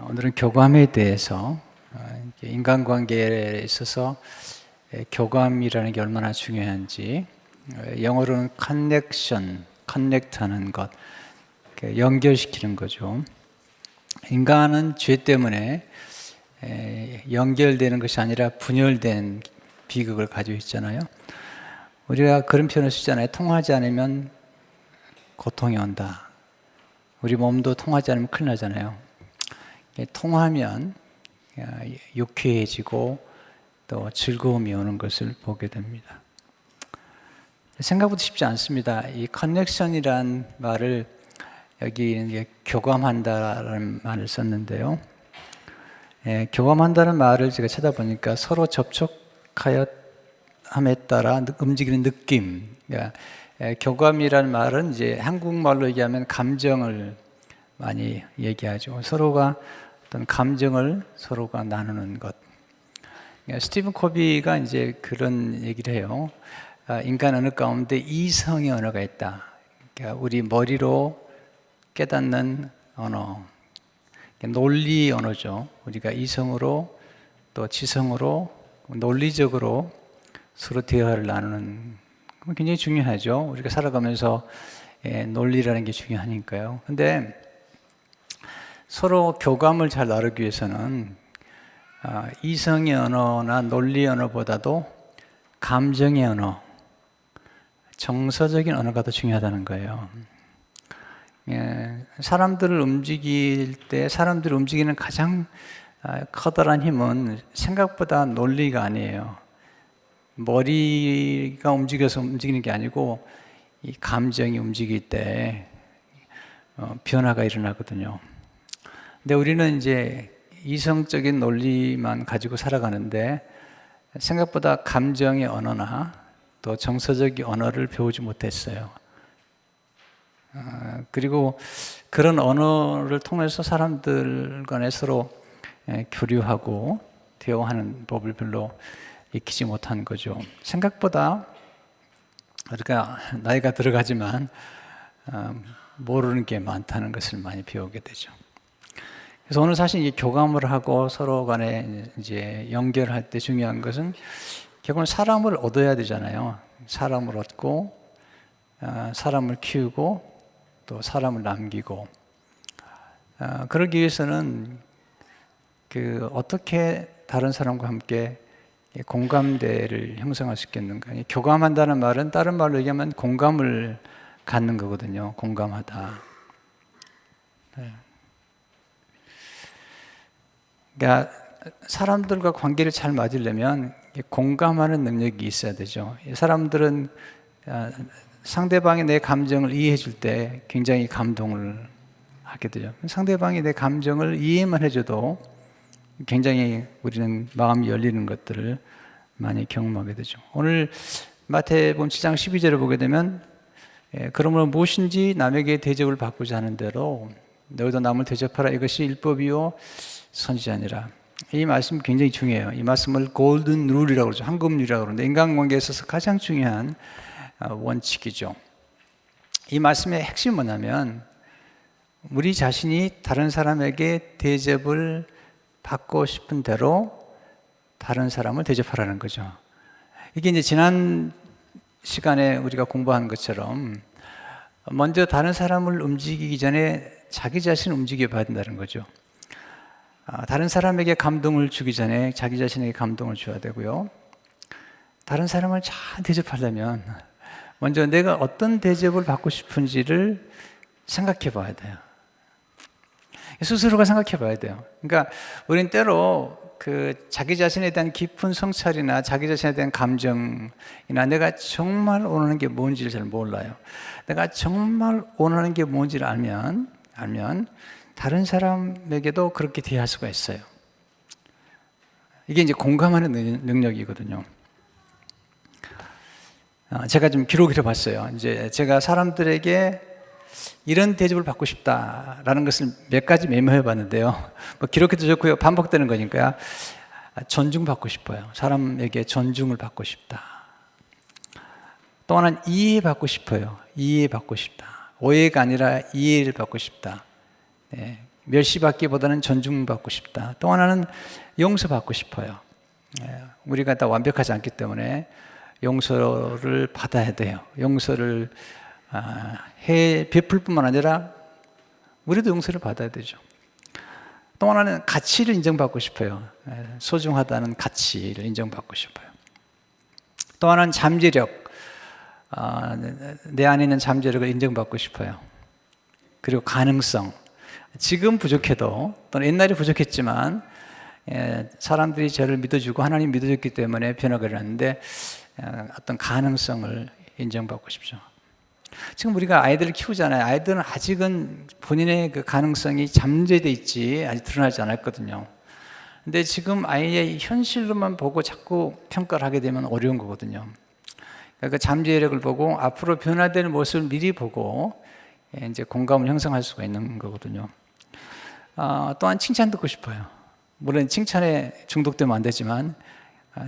오늘은 교감에 대해서 인간관계에 있어서 교감이라는 게 얼마나 중요한지, 영어로는 커넥션, 커넥트하는 것, 연결시키는 거죠. 인간은 죄 때문에 연결되는 것이 아니라 분열된 비극을 가지고 있잖아요. 우리가 그런 표현을 쓰잖아요. 통하지 않으면 고통이 온다. 우리 몸도 통하지 않으면 큰일 나잖아요. 통하면 유쾌해지고 또 즐거움이 오는 것을 보게 됩니다. 생각보다 쉽지 않습니다. 이 커넥션이란 말을 여기 교감한다라는 말을 썼는데요. 교감한다는 말을 제가 찾아보니까 서로 접촉하여 함에 따라 움직이는 느낌. 교감이라는 말은 이제 한국말로 얘기하면 감정을 많이 얘기하죠. 서로가 어떤 감정을 서로가 나누는 것. 스티븐 코비가 이제 그런 얘기를 해요. 인간 언어 가운데 이성의 언어가 있다. 그러니까 우리 머리로 깨닫는 언어, 논리 언어죠. 우리가 이성으로 또 지성으로 논리적으로 서로 대화를 나누는 건 굉장히 중요하죠. 우리가 살아가면서 논리라는 게 중요하니까요. 근데 서로 교감을 잘 나누기 위해서는 이성의 언어나 논리 언어보다도 감정의 언어, 정서적인 언어가 더 중요하다는 거예요. 사람들을 움직일 때 사람들을 움직이는 가장 커다란 힘은 생각보다 논리가 아니에요. 머리가 움직여서 움직이는 게 아니고 이 감정이 움직일 때 변화가 일어나거든요. 근데 우리는 이제 이성적인 논리만 가지고 살아가는데 생각보다 감정의 언어나 또 정서적인 언어를 배우지 못했어요. 그리고 그런 언어를 통해서 사람들 간에 서로 교류하고 대화하는 법을 별로 익히지 못한 거죠. 생각보다 우리가 나이가 들어가지만 모르는 게 많다는 것을 많이 배우게 되죠. 그래서 오늘 사실 이 교감을 하고 서로 간에 이제 연결할 때 중요한 것은 결국은 사람을 얻어야 되잖아요. 사람을 얻고 사람을 키우고 또 사람을 남기고 그러기 위해서는 어떻게 다른 사람과 함께 공감대를 형성할 수 있겠는가. 교감한다는 말은 다른 말로 얘기하면 공감을 갖는 거거든요. 공감하다. 그러니까 사람들과 관계를 잘 맞으려면 공감하는 능력이 있어야 되죠. 사람들은 상대방이 내 감정을 이해해 줄 때 굉장히 감동을 하게 되죠. 상대방이 내 감정을 이해만 해줘도 굉장히 우리는 마음이 열리는 것들을 많이 경험하게 되죠. 오늘 마태복음 7장 12절을 보게 되면 그러므로 무엇인지 남에게 대접을 받고자 하는 대로 너희도 남을 대접하라. 이것이 율법이요 선지자니라. 이 말씀 굉장히 중요해요. 이 말씀을 골든 룰이라고 그러죠. 황금률이라고 그러는데 인간관계에 있어서 가장 중요한 원칙이죠. 이 말씀의 핵심은 뭐냐면 우리 자신이 다른 사람에게 대접을 받고 싶은 대로 다른 사람을 대접하라는 거죠. 이게 이제 지난 시간에 우리가 공부한 것처럼 먼저 다른 사람을 움직이기 전에 자기 자신을 움직여 봐야 된다는 거죠. 다른 사람에게 감동을 주기 전에 자기 자신에게 감동을 줘야 되고요. 다른 사람을 잘 대접하려면 먼저 내가 어떤 대접을 받고 싶은지를 생각해 봐야 돼요. 스스로가 생각해 봐야 돼요. 그러니까 우리는 때로 자기 자신에 대한 깊은 성찰이나 자기 자신에 대한 감정이나 내가 정말 원하는 게 뭔지를 잘 몰라요. 내가 정말 원하는 게 뭔지를 알면 다른 사람에게도 그렇게 대할 수가 있어요. 이게 이제 공감하는 능력이거든요. 제가 좀 기록을 해봤어요. 이제 제가 사람들에게 이런 대접을 받고 싶다라는 것을 몇 가지 메모해 봤는데요. 뭐 기록해도 좋고요. 반복되는 거니까요. 존중받고 싶어요. 사람에게 존중을 받고 싶다. 또 하나는 이해받고 싶어요. 이해받고 싶다. 오해가 아니라 이해를 받고 싶다. 네. 멸시받기보다는 존중받고 싶다. 또 하나는 용서받고 싶어요. 우리가 다 완벽하지 않기 때문에 용서를 받아야 돼요. 용서를 베풀 뿐만 아니라 우리도 용서를 받아야 되죠. 또 하나는 가치를 인정받고 싶어요. 소중하다는 가치를 인정받고 싶어요. 또 하나는 잠재력, 내 안에 있는 잠재력을 인정받고 싶어요. 그리고 가능성, 지금 부족해도 또는 옛날에 부족했지만 사람들이 저를 믿어주고 하나님 믿어줬기 때문에 변화가 일어났는데 어떤 가능성을 인정받고 싶죠. 지금 우리가 아이들을 키우잖아요. 아이들은 아직은 본인의 그 가능성이 잠재되어 있지 아직 드러나지 않았거든요. 근데 지금 아이의 현실로만 보고 자꾸 평가를 하게 되면 어려운 거거든요. 그러니까 잠재력을 보고 앞으로 변화될 모습을 미리 보고 이제 공감을 형성할 수가 있는 거거든요. 또한 칭찬 듣고 싶어요. 물론 칭찬에 중독되면 안 되지만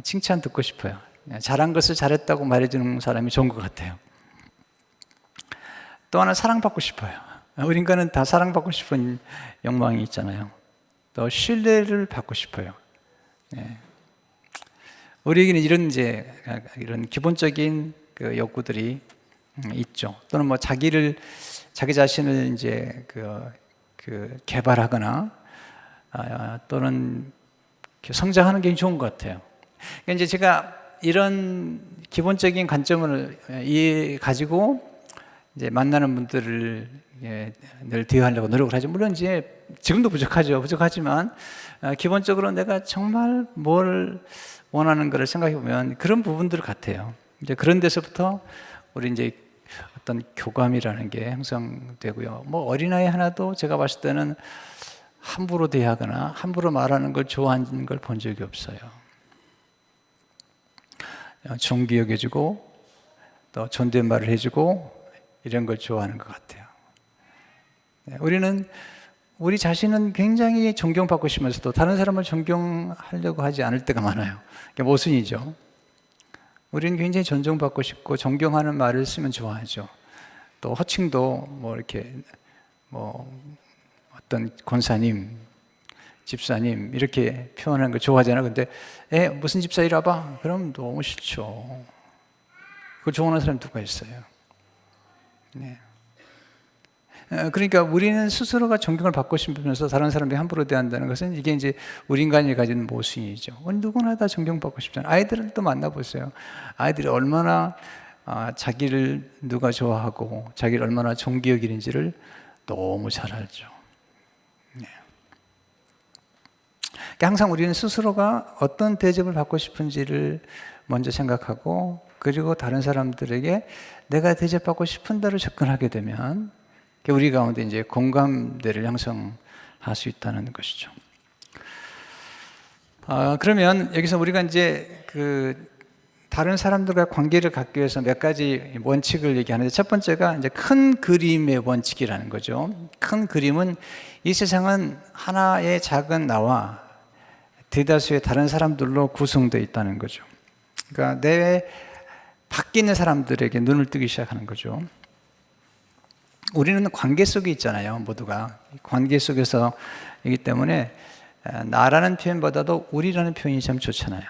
칭찬 듣고 싶어요. 잘한 것을 잘했다고 말해주는 사람이 좋은 것 같아요. 또 하나 사랑받고 싶어요. 우리 인간은 다 사랑받고 싶은 욕망이 있잖아요. 또 신뢰를 받고 싶어요. 우리에게는 이런 기본적인 그 욕구들이 있죠. 또는 뭐 자기 자신을 이제 개발하거나 또는 성장하는 게 좋은 것 같아요. 그러니까 이제 제가 이런 기본적인 관점을 가지고 이제 만나는 분들을 늘 대화하려고 노력을 하죠. 물론 이제 지금도 부족하지만 기본적으로 내가 정말 뭘 원하는 것을 생각해 보면 그런 부분들 같아요. 이제 그런 데서부터 우리 이제 어떤 교감이라는 게 형성되고요. 뭐 어린아이 하나도 제가 봤을 때는 함부로 대하거나 함부로 말하는 걸 좋아하는 걸 본 적이 없어요. 존귀 여겨주고 또 존댓말을 해주고 이런 걸 좋아하는 것 같아요. 우리는 우리 자신은 굉장히 존경받고 싶으면서도 다른 사람을 존경하려고 하지 않을 때가 많아요. 그게 모순이죠. 우리는 굉장히 존중받고 싶고 존경하는 말을 쓰면 좋아하죠. 또 호칭도 어떤 권사님, 집사님 이렇게 표현하는 거 좋아하잖아요. 근데 무슨 집사이라 봐? 그럼 너무 싫죠. 그걸 좋아하는 사람 누가 있어요? 네. 그러니까 우리는 스스로가 존경을 받고 싶으면서 다른 사람이 함부로 대한다는 것은 이게 이제 우리 인간이 가진 모순이죠. 누구나 다 존경받고 싶잖아요. 아이들을 또 만나보세요. 아이들이 얼마나 자기를 누가 좋아하고 자기를 얼마나 존귀 여기는지를 너무 잘 알죠. 네. 그러니까 항상 우리는 스스로가 어떤 대접을 받고 싶은지를 먼저 생각하고 그리고 다른 사람들에게 내가 대접받고 싶은 대로 접근하게 되면 우리 가운데 이제 공감대를 형성할 수 있다는 것이죠. 그러면 여기서 우리가 이제 다른 사람들과 관계를 갖기 위해서 몇 가지 원칙을 얘기하는데 첫 번째가 이제 큰 그림의 원칙이라는 거죠. 큰 그림은 이 세상은 하나의 작은 나와 대다수의 다른 사람들로 구성되어 있다는 거죠. 그러니까 내 밖에 있는 사람들에게 눈을 뜨기 시작하는 거죠. 우리는 관계 속에 있잖아요. 모두가 관계 속에서이기 때문에 나라는 표현보다도 우리라는 표현이 참 좋잖아요.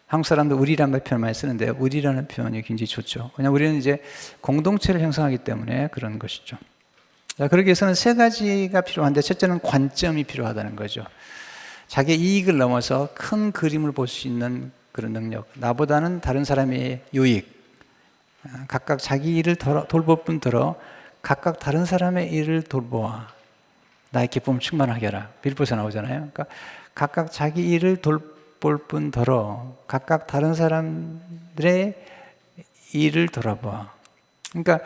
한국 사람도 우리라는 표현 많이 쓰는데 우리라는 표현이 굉장히 좋죠. 왜냐하면 우리는 이제 공동체를 형성하기 때문에 그런 것이죠. 자, 그러기 위해서는 세 가지가 필요한데 첫째는 관점이 필요하다는 거죠. 자기 이익을 넘어서 큰 그림을 볼 수 있는 그런 능력. 나보다는 다른 사람의 유익. 각각 자기 일을 돌볼 뿐더러 각각 다른 사람의 일을 돌보아 나의 기쁨을 충만하게 하라. 빌보에서 나오잖아요. 그러니까 각각 자기 일을 돌볼 뿐더러 각각 다른 사람들의 일을 돌아봐. 그러니까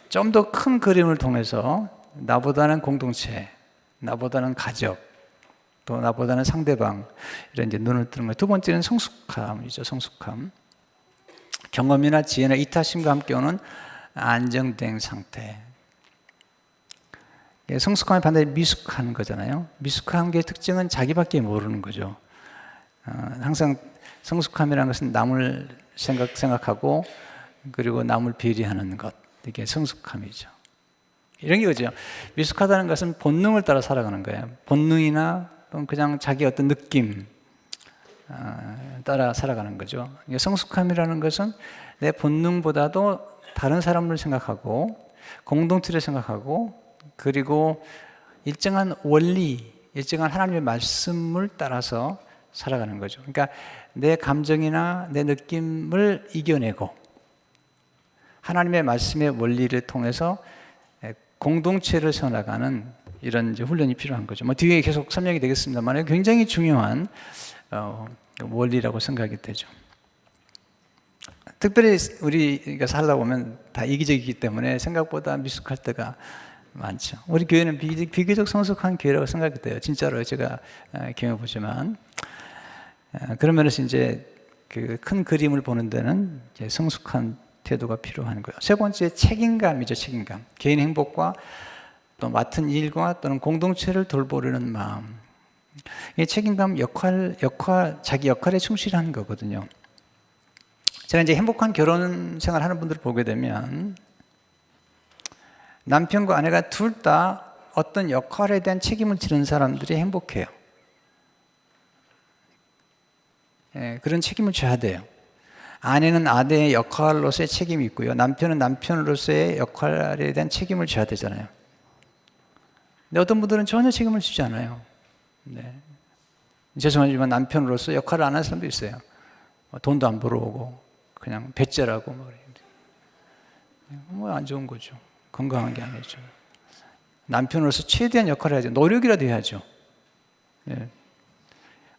좀 더 큰 그림을 통해서 나보다는 공동체, 나보다는 가족, 또 나보다는 상대방 이런 이제 눈을 뜨는 거예요. 두 번째는 성숙함이죠. 성숙함. 경험이나 지혜나 이타심과 함께 오는 안정된 상태. 성숙함이 반드시 미숙한 거잖아요. 미숙한 게 특징은 자기밖에 모르는 거죠. 항상 성숙함이라는 것은 남을 생각하고 그리고 남을 배려하는 것. 이게 성숙함이죠. 이런 게 그죠. 미숙하다는 것은 본능을 따라 살아가는 거예요. 본능이나 그냥 자기 어떤 느낌 따라 살아가는 거죠. 성숙함이라는 것은 내 본능보다도 다른 사람을 생각하고 공동체를 생각하고 그리고 일정한 원리, 일정한 하나님의 말씀을 따라서 살아가는 거죠. 그러니까 내 감정이나 내 느낌을 이겨내고 하나님의 말씀의 원리를 통해서 공동체를 세워나가는 이런 이제 훈련이 필요한 거죠. 뭐 뒤에 계속 설명이 되겠습니다만 굉장히 중요한 원리라고 생각이 되죠. 특별히 우리가 살다 보면 다 이기적이기 때문에 생각보다 미숙할 때가 많죠. 우리 교회는 비교적 성숙한 교회라고 생각이 돼요. 진짜로 제가 경험해 보지만 그런 면에서 이제 그 큰 그림을 보는 데는 이제 성숙한 태도가 필요한 거예요. 세 번째 책임감이죠. 책임감. 개인 행복과 또 맡은 일과 또는 공동체를 돌보려는 마음. 이 책임감 자기 역할에 충실하는 거거든요. 제가 이제 행복한 결혼 생활하는 분들을 보게 되면 남편과 아내가 둘 다 어떤 역할에 대한 책임을 지는 사람들이 행복해요. 그런 책임을 져야 돼요. 아내는 아내의 역할로서의 책임이 있고요. 남편은 남편으로서의 역할에 대한 책임을 져야 되잖아요. 근데 어떤 분들은 전혀 책임을 지지 않아요. 네. 죄송하지만 남편으로서 역할을 안 하는 사람도 있어요. 돈도 안 벌어오고 그냥 배째라고 뭐 안 좋은 거죠. 건강한 게 아니죠. 남편으로서 최대한 역할을 해야죠. 노력이라도 해야죠. 네.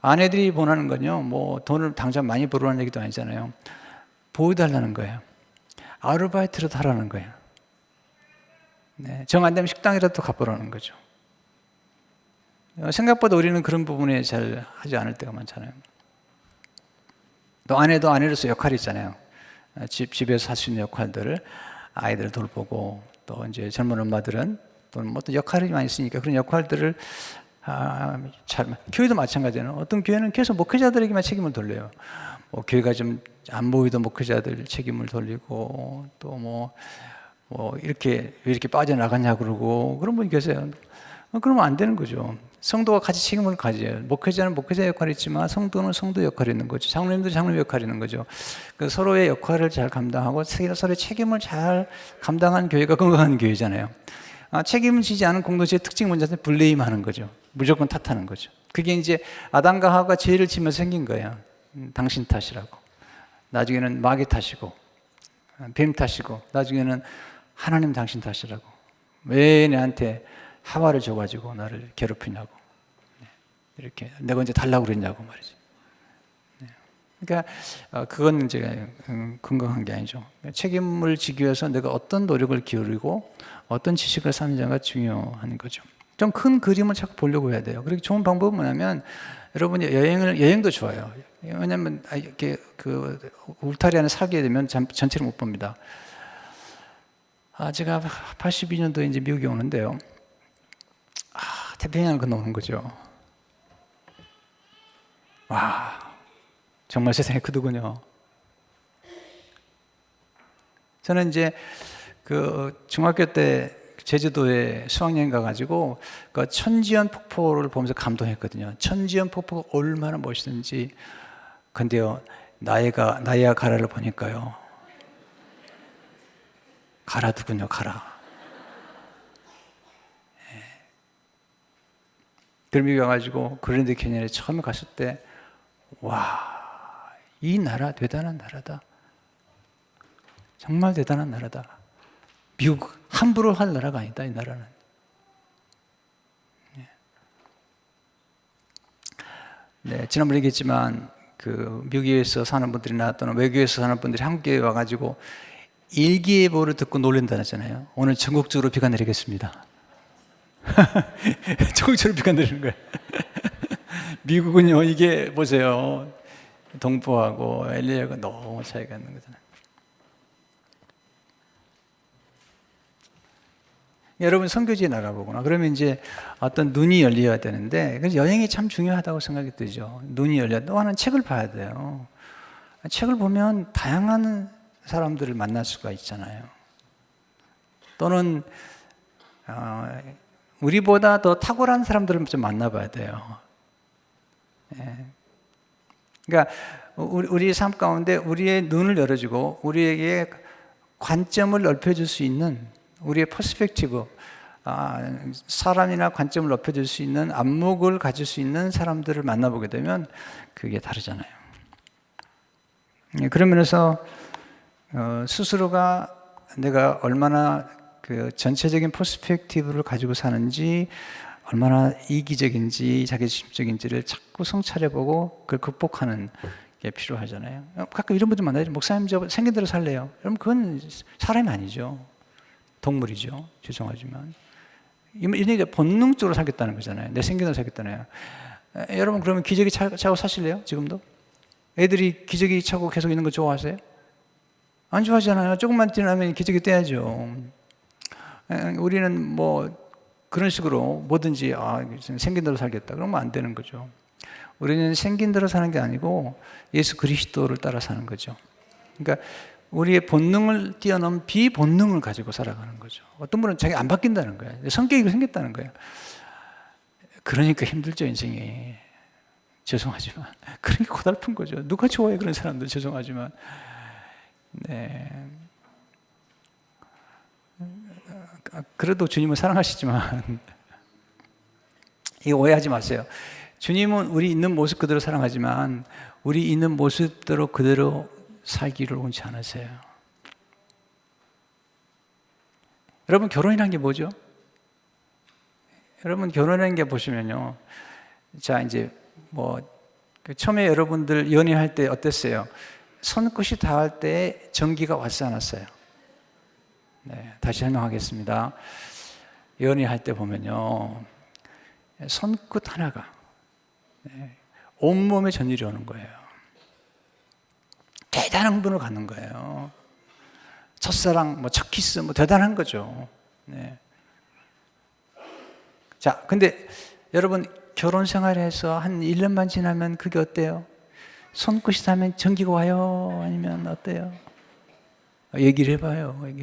아내들이 원하는 건요, 뭐 돈을 당장 많이 벌어오는 얘기도 아니잖아요. 보여달라는 거예요. 아르바이트라도 하라는 거예요. 네. 정 안 되면 식당이라도 가보라는 거죠. 생각보다 우리는 그런 부분에 잘 하지 않을 때가 많잖아요. 또 아내도 아내로서 역할이 있잖아요. 집에서 할 수 있는 역할들을 아이들 돌보고 또 이제 젊은 엄마들은 또는 뭐 어떤 역할이 많이 있으니까 그런 역할들을 교회도 마찬가지예요. 어떤 교회는 계속 목회자들에게만 책임을 돌려요. 뭐 교회가 좀 안 보이던 목회자들 책임을 돌리고 또 뭐 이렇게 왜 이렇게 빠져나갔냐 그러고 그런 분이 계세요. 그러면 안 되는 거죠. 성도가 같이 책임을 가져요. 목회자는 목회자 역할이 있지만 성도는 성도 역할이 있는 거죠. 장로님들은 장로님 역할이 있는 거죠. 서로의 역할을 잘 감당하고 서로의 책임을 잘 감당한 교회가 건강한 교회잖아요. 책임을 지지 않은 공동체의 특징 먼저 블레임하는 거죠. 무조건 탓하는 거죠. 그게 이제 아담과 하와가 죄를 지면서 생긴 거예요. 당신 탓이라고. 나중에는 마귀 탓이고 뱀 탓이고 나중에는 하나님 당신 탓이라고. 왜 내한테 하와를 줘가지고 나를 괴롭히냐고. 이렇게 내가 언제 달라고 그랬냐고 말이지. 그러니까 그건 이제 건강한 게 아니죠. 책임을 지기 위해서 내가 어떤 노력을 기울이고 어떤 지식을 쌓느냐가 중요한 거죠. 좀 큰 그림을 자꾸 보려고 해야 돼요. 그리고 좋은 방법은 뭐냐면 여러분이 여행도 좋아요. 왜냐하면 이렇게 그 울타리 안에 살게 되면 전체를 못 봅니다. 제가 82년도에 이제 미국에 오는데요. 태평양을 건너오는 거죠. 와, 정말 세상이 크더군요. 저는 이제 그 중학교 때 제주도에 수학여행 가가지고 그 천지연 폭포를 보면서 감동했거든요. 천지연 폭포가 얼마나 멋있는지. 근데요, 나이아 가라를 보니까요, 가라더군요, 가라. 그럼 가가지고 그랜드 캐니언에 처음에 갔을 때, 와, 이 나라 대단한 나라다. 정말 대단한 나라다. 미국 함부로 할 나라가 아니다, 이 나라는. 네, 지난번에 얘기했지만 그 미국에서 사는 분들이나 또는 외국에서 사는 분들이 한국에 와가지고 일기예보를 듣고 놀란다 했잖아요. 오늘 전국적으로 비가 내리겠습니다. 전국적으로 비가 내리는 거예요. 미국은요, 이게 보세요. 동부하고 LA하고 너무 차이가 있는 거잖아요. 여러분 선교지에 나가보거나 그러면 이제 어떤 눈이 열려야 되는데, 그래서 여행이 참 중요하다고 생각이 들죠. 눈이 열려. 또 하나는 책을 봐야 돼요. 책을 보면 다양한 사람들을 만날 수가 있잖아요. 또는 우리보다 더 탁월한 사람들을 좀 만나봐야 돼요. 예. 그러니까 우리 삶 가운데 우리의 눈을 열어주고 우리에게 관점을 넓혀줄 수 있는 우리의 퍼스펙티브, 사람이나 관점을 높여줄 수 있는 안목을 가질 수 있는 사람들을 만나보게 되면 그게 다르잖아요. 그런 면에서 스스로가 내가 얼마나 그 전체적인 퍼스펙티브를 가지고 사는지, 얼마나 이기적인지 자기중심적인지를 자꾸 성찰해보고 그걸 극복하는 게 필요하잖아요. 가끔 이런 분들 만나요. 목사님 저 생긴 대로 살래요. 여러분 그건 사람이 아니죠. 동물이죠. 죄송하지만. 이런 얘기가 본능적으로 살겠다는 거잖아요. 내 생긴 대로 살겠다네요. 여러분 그러면 기저귀 차고 사실래요? 지금도? 애들이 기저귀 차고 계속 있는 거 좋아하세요? 안 좋아하잖아요. 조금만 지나면 기저귀 떼야죠. 우리는 뭐 그런 식으로 뭐든지 생긴 대로 살겠다. 그러면 안 되는 거죠. 우리는 생긴 대로 사는 게 아니고 예수 그리스도를 따라 사는 거죠. 그러니까 우리의 본능을 뛰어넘은 비본능을 가지고 살아가는 거죠. 어떤 분은 자기 안 바뀐다는 거예요. 성격이 생겼다는 거예요. 그러니까 힘들죠, 인생이. 죄송하지만. 그러니까 고달픈 거죠. 누가 좋아해, 그런 사람들. 죄송하지만. 네. 그래도 주님은 사랑하시지만 이거 오해하지 마세요. 주님은 우리 있는 모습 그대로 사랑하지만 우리 있는 모습대로 그대로 살기를 원치 않으세요. 여러분 결혼이라는 게 뭐죠? 여러분 결혼이라는 게 보시면요. 자 이제 뭐 처음에 여러분들 연애할 때 어땠어요? 손끝이 닿을 때 전기가 왔어 안 왔어요? 네, 다시 설명하겠습니다. 연애할 때 보면요, 손끝 하나가 온몸에 전율이 오는 거예요. 대단한 흥분을 갖는 거예요. 첫사랑, 첫 키스, 대단한 거죠. 네. 자, 근데 여러분 결혼 생활에서 한 1년만 지나면 그게 어때요? 손끝이 닿으면 전기가 와요? 아니면 어때요? 얘기를 해봐요.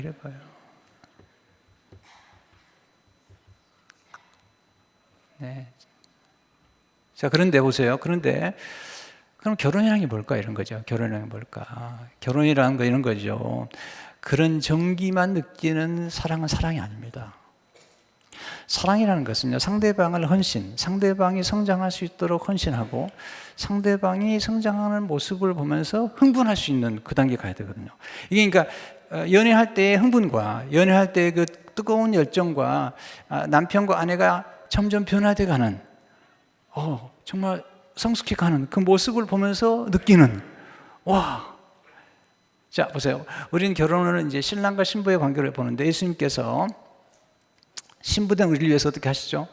네. 자, 그런데 보세요. 그런데 그럼 결혼이라는 게 뭘까? 이런 거죠. 결혼이라는 게 뭘까? 결혼이라는 거 이런 거죠. 그런 정기만 느끼는 사랑은 사랑이 아닙니다. 사랑이라는 것은요, 상대방을 상대방이 성장할 수 있도록 헌신하고 상대방이 성장하는 모습을 보면서 흥분할 수 있는 그 단계에 가야 되거든요. 이게 그러니까 연애할 때의 흥분과 연애할 때의 그 뜨거운 열정과 남편과 아내가 점점 변화돼 가는 정말 성숙해 가는 그 모습을 보면서 느끼는 와. 자, 보세요. 우리는 결혼을 이제 신랑과 신부의 관계를 보는데 예수님께서 신부된 우리를 위해서 어떻게 하시죠?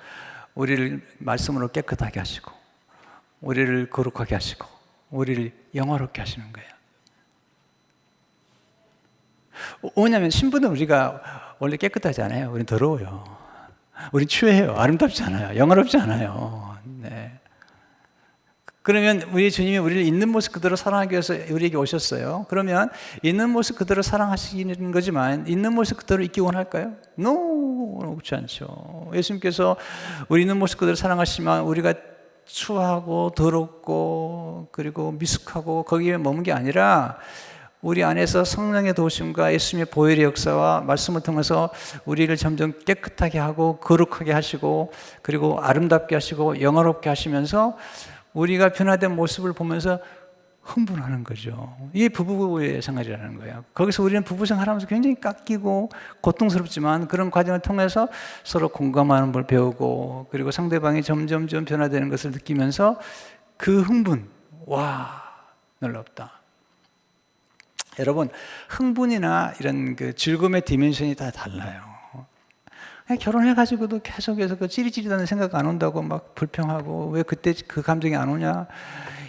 우리를 말씀으로 깨끗하게 하시고 우리를 거룩하게 하시고 우리를 영화롭게 하시는 거예요. 왜냐하면 신부는 우리가 원래 깨끗하지 않아요. 우리는 더러워요. 우린 추해요. 아름답지 않아요. 영화롭지 않아요. 네. 그러면 우리 주님이 우리를 있는 모습 그대로 사랑하기 위해서 우리에게 오셨어요. 그러면 있는 모습 그대로 사랑하시는 거지만 있는 모습 그대로 있기 원할까요? No, 그렇지 않죠. 예수님께서 우리 있는 모습 그대로 사랑하시지만 우리가 추하고 더럽고 그리고 미숙하고 거기에 머문 게 아니라 우리 안에서 성령의 도우심과 예수님의 보혈의 역사와 말씀을 통해서 우리를 점점 깨끗하게 하고 거룩하게 하시고 그리고 아름답게 하시고 영화롭게 하시면서 우리가 변화된 모습을 보면서 흥분하는 거죠. 이게 부부의 생활이라는 거예요. 거기서 우리는 부부 생활하면서 굉장히 깎이고 고통스럽지만 그런 과정을 통해서 서로 공감하는 걸 배우고 그리고 상대방이 점점점 변화되는 것을 느끼면서 그 흥분, 와, 놀랍다. 여러분, 흥분이나 이런 그 즐거움의 디멘션이 다 달라요. 결혼해가지고도 계속해서 그 찌릿찌릿하는 생각 안 온다고 막 불평하고 왜 그때 그 감정이 안 오냐?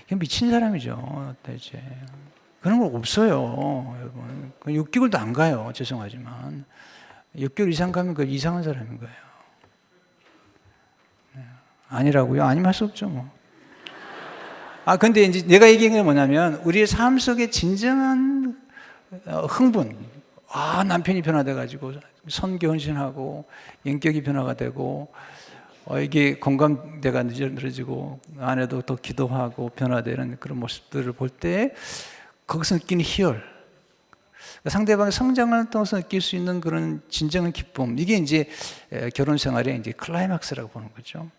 이게 미친 사람이죠, 대체. 그런 거 없어요, 여러분. 6개월도 안 가요, 죄송하지만. 6개월 이상 가면 그 이상한 사람인 거예요. 네. 아니라고요? 아니면 할 수 없죠, 뭐. 근데 이제 내가 얘기한 게 뭐냐면 우리의 삶 속에 진정한 흥분, 남편이 변화돼가지고 선교헌신하고 인격이 변화가 되고 이게 공감대가 늘어지고 아내도 더 기도하고 변화되는 그런 모습들을 볼 때 거기서 느끼는 희열, 상대방의 성장을 통해서 느낄 수 있는 그런 진정한 기쁨, 이게 이제 결혼 생활의 이제 클라이막스라고 보는 거죠.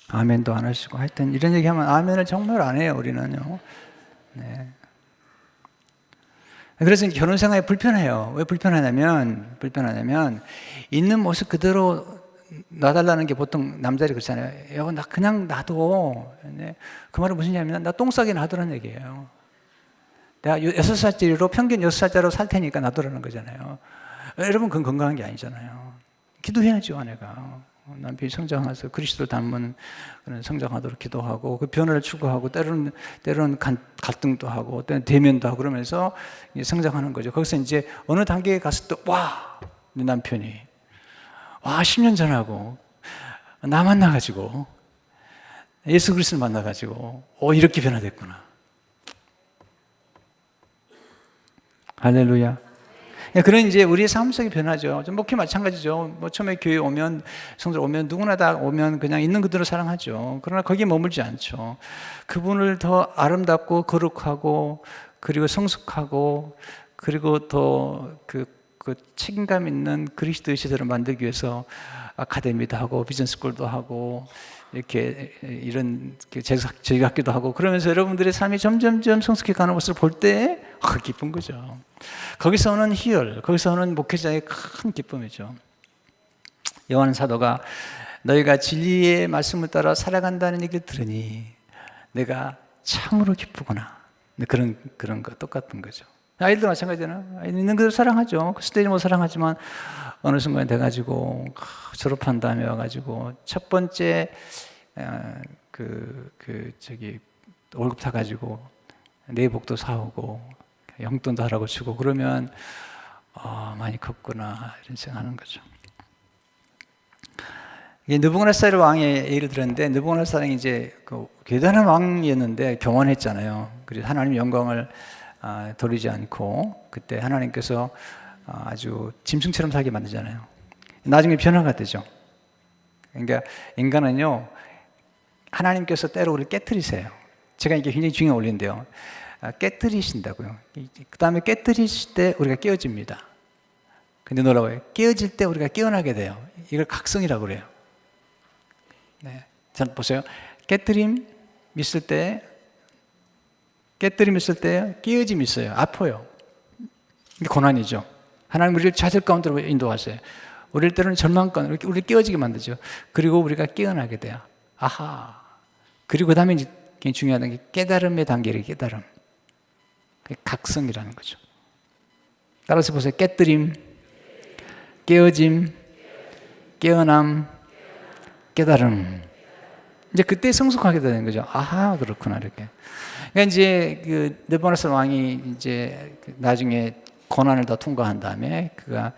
아멘도 안 하시고 하여튼 이런 얘기하면 아멘을 정말 안 해요, 우리는요. 네. 그래서 결혼 생활이 불편해요. 왜 불편하냐면 있는 모습 그대로 놔달라는 게 보통 남자들이 그렇잖아요. 여보, 나 그냥 놔둬. 그 말은 무슨 얘기냐면 나 똥 싸게 놔두라는 얘기예요. 내가 6살짜리로 평균 6살짜리로 살 테니까 놔두라는 거잖아요. 여러분 그건 건강한 게 아니잖아요. 기도해야죠, 아내가. 남편이 성장해서 그리스도를 닮은 그런 성장하도록 기도하고 그 변화를 추구하고 때로는 갈등도 하고 때로는 대면도 하고 그러면서 성장하는 거죠. 거기서 이제 어느 단계에 갔을 때 내 남편이 10년 전하고 나 만나가지고 예수 그리스도를 만나가지고 이렇게 변화됐구나. 할렐루야. 그런 이제 우리의 삶 속의 변화죠. 목회 마찬가지죠. 처음에 교회 오면, 성도 오면, 누구나 다 오면 그냥 있는 그대로 사랑하죠. 그러나 거기에 머물지 않죠. 그분을 더 아름답고 거룩하고, 그리고 성숙하고, 그리고 더 그 책임감 있는 그리스도의 시대를 만들기 위해서 아카데미도 하고, 비전스쿨도 하고, 이렇게 이런 제각기도 하고 그러면서 여러분들의 삶이 점점점 성숙해 가는 것을 볼 때 기쁜 거죠. 거기서 오는 희열, 거기서 오는 목회자의 큰 기쁨이죠. 요한 사도가 너희가 진리의 말씀을 따라 살아간다는 얘기를 들으니 내가 참으로 기쁘구나. 그런 거 똑같은 거죠. 아이들도 마찬가지잖아요. 아이들 있는 그대로 사랑하죠. 그때는 뭐 사랑하지만 어느 순간에 돼가지고 졸업한 다음에 와가지고 첫 번째 월급 타가지고 내복도 사오고 용돈도 하라고 주고 그러면 많이 컸구나 이런 생각하는 거죠. 이게 느부갓네살 왕의 얘기를 들었는데 느부갓네살 왕이 이제 대단한 왕이었는데 교만했잖아요. 그래서 하나님 영광을 돌리지 않고 그때 하나님께서 아주 짐승처럼 살게 만들잖아요. 나중에 변화가 되죠. 그러니까 인간은요, 하나님께서 때로 우리를 깨트리세요. 제가 이게 굉장히 중요한 원리인데요. 깨트리신다고요. 그 다음에 깨트리실 때 우리가 깨어집니다. 근데 놀라워요. 깨어질 때 우리가 깨어나게 돼요. 이걸 각성이라고 그래요. 네. 자, 보세요. 깨트림 있을 때 깨어짐이 있어요. 아파요. 이게 고난이죠. 하나님 우리를 좌절 가운데로 인도하세요. 우리를 때로는 절망 가운데 우리를 깨어지게 만들죠. 그리고 우리가 깨어나게 돼요. 아하. 그리고 그 다음에 이제 중요한 게 깨달음의 단계를 깨달음. 각성이라는 거죠. 따라서 보세요. 깨뜨림, 깨어짐, 깨어남, 깨달음. 이제 그때 성숙하게 되는 거죠. 아하, 그렇구나, 이렇게. 그러니까 이제 느부갓네살 왕이 이제 나중에 고난을 다 통과한 다음에 그가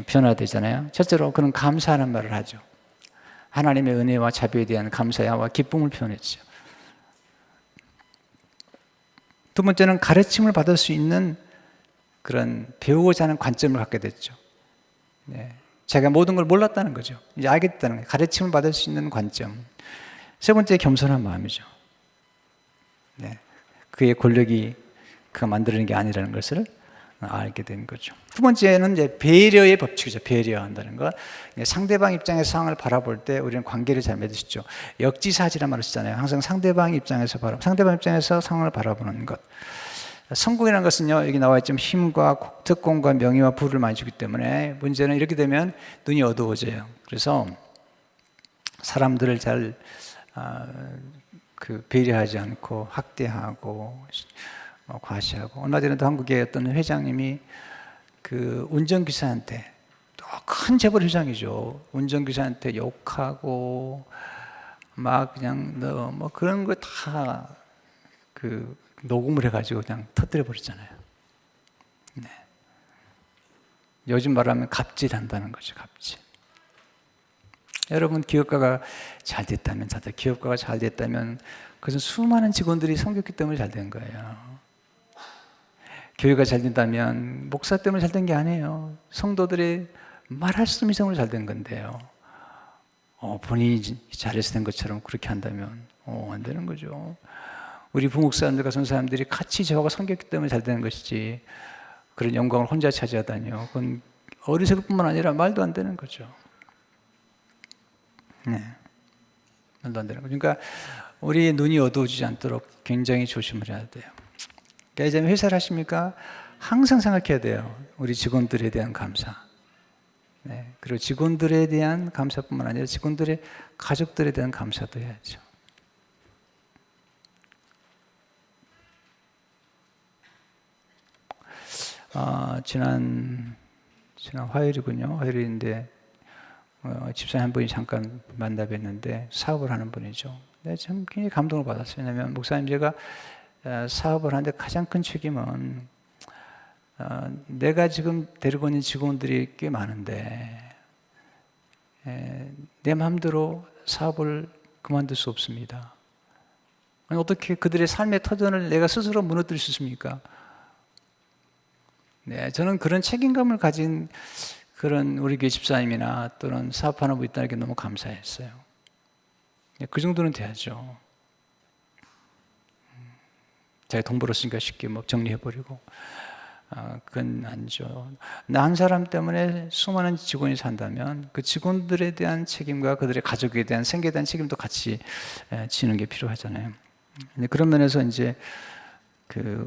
변화되잖아요. 첫째로 그는 감사하는 말을 하죠. 하나님의 은혜와 자비에 대한 감사와 기쁨을 표현했죠. 두 번째는 가르침을 받을 수 있는 그런 배우고자 하는 관점을 갖게 됐죠. 네. 제가 모든 걸 몰랐다는 거죠. 이제 알게 됐다는 거예요. 가르침을 받을 수 있는 관점. 세 번째, 겸손한 마음이죠. 네. 그의 권력이 그가 만드는 게 아니라는 것을 알게 된 거죠. 두 번째는 이제 배려의 법칙이죠. 배려한다는 것. 상대방 입장에서 상황을 바라볼 때 우리는 관계를 잘 맺으시죠. 역지사지란 말을 쓰잖아요. 항상 상대방 입장에서 상황을 바라보는 것. 성공이라는 것은요, 여기 나와 있지만 힘과 특권과 명예와 부를 많이 주기 때문에 문제는 이렇게 되면 눈이 어두워져요. 그래서 사람들을 잘 배려하지 않고 학대하고 과시하고. 얼마 전에도 한국의 어떤 회장님이 운전기사한테 또 큰 재벌 회장이죠. 운전기사한테 욕하고 막 그냥 뭐 그런 거 다 녹음을 해가지고 그냥 터뜨려 버리잖아요. 네. 요즘 말하면 갑질한다는 거죠. 갑질. 여러분 기업가가 잘 됐다면 그것은 수많은 직원들이 섬겼기 때문에 잘 된 거예요. 교회가 잘 된다면 목사 때문에 잘 된 게 아니에요. 성도들이 말할 수 없는 이상으로 잘 된 건데요. 본인이 잘해서 된 것처럼 그렇게 한다면 안 되는 거죠. 우리 부목사님들과 선사님들이 같이 저하고 섬겼기 때문에 잘 되는 것이지, 그런 영광을 혼자 차지하다니요, 그건 어리석을 뿐만 아니라 말도 안 되는 거죠. 네, 말도 안 되는 거죠. 그러니까 우리 눈이 어두워지지 않도록 굉장히 조심을 해야 돼요. 그러니까 이제 회사를 하십니까? 항상 생각해야 돼요. 우리 직원들에 대한 감사. 네, 그리고 직원들에 대한 감사뿐만 아니라 직원들의 가족들에 대한 감사도 해야죠. 지난 화요일이군요. 화요일인데 집사님 한 분이 잠깐 만나 뵀는데 사업을 하는 분이죠. 네, 참 굉장히 감동을 받았어요. 왜냐하면 목사님, 제가 사업을 하는데 가장 큰 책임은 내가 지금 데리고 있는 직원들이 꽤 많은데 내 마음대로 사업을 그만둘 수 없습니다. 어떻게 그들의 삶의 터전을 내가 스스로 무너뜨릴 수 있습니까? 네, 저는 그런 책임감을 가진 그런 우리 교회 집사님이나 또는 사업하는 분 있다는 게 너무 감사했어요. 그 정도는 돼야죠. 제가 돈 벌었으니까 쉽게 뭐 정리해버리고, 그건 아니죠. 나 한 사람 때문에 수많은 직원이 산다면 그 직원들에 대한 책임과 그들의 가족에 대한 생계에 대한 책임도 같이 지는 게 필요하잖아요. 그런 면에서 이제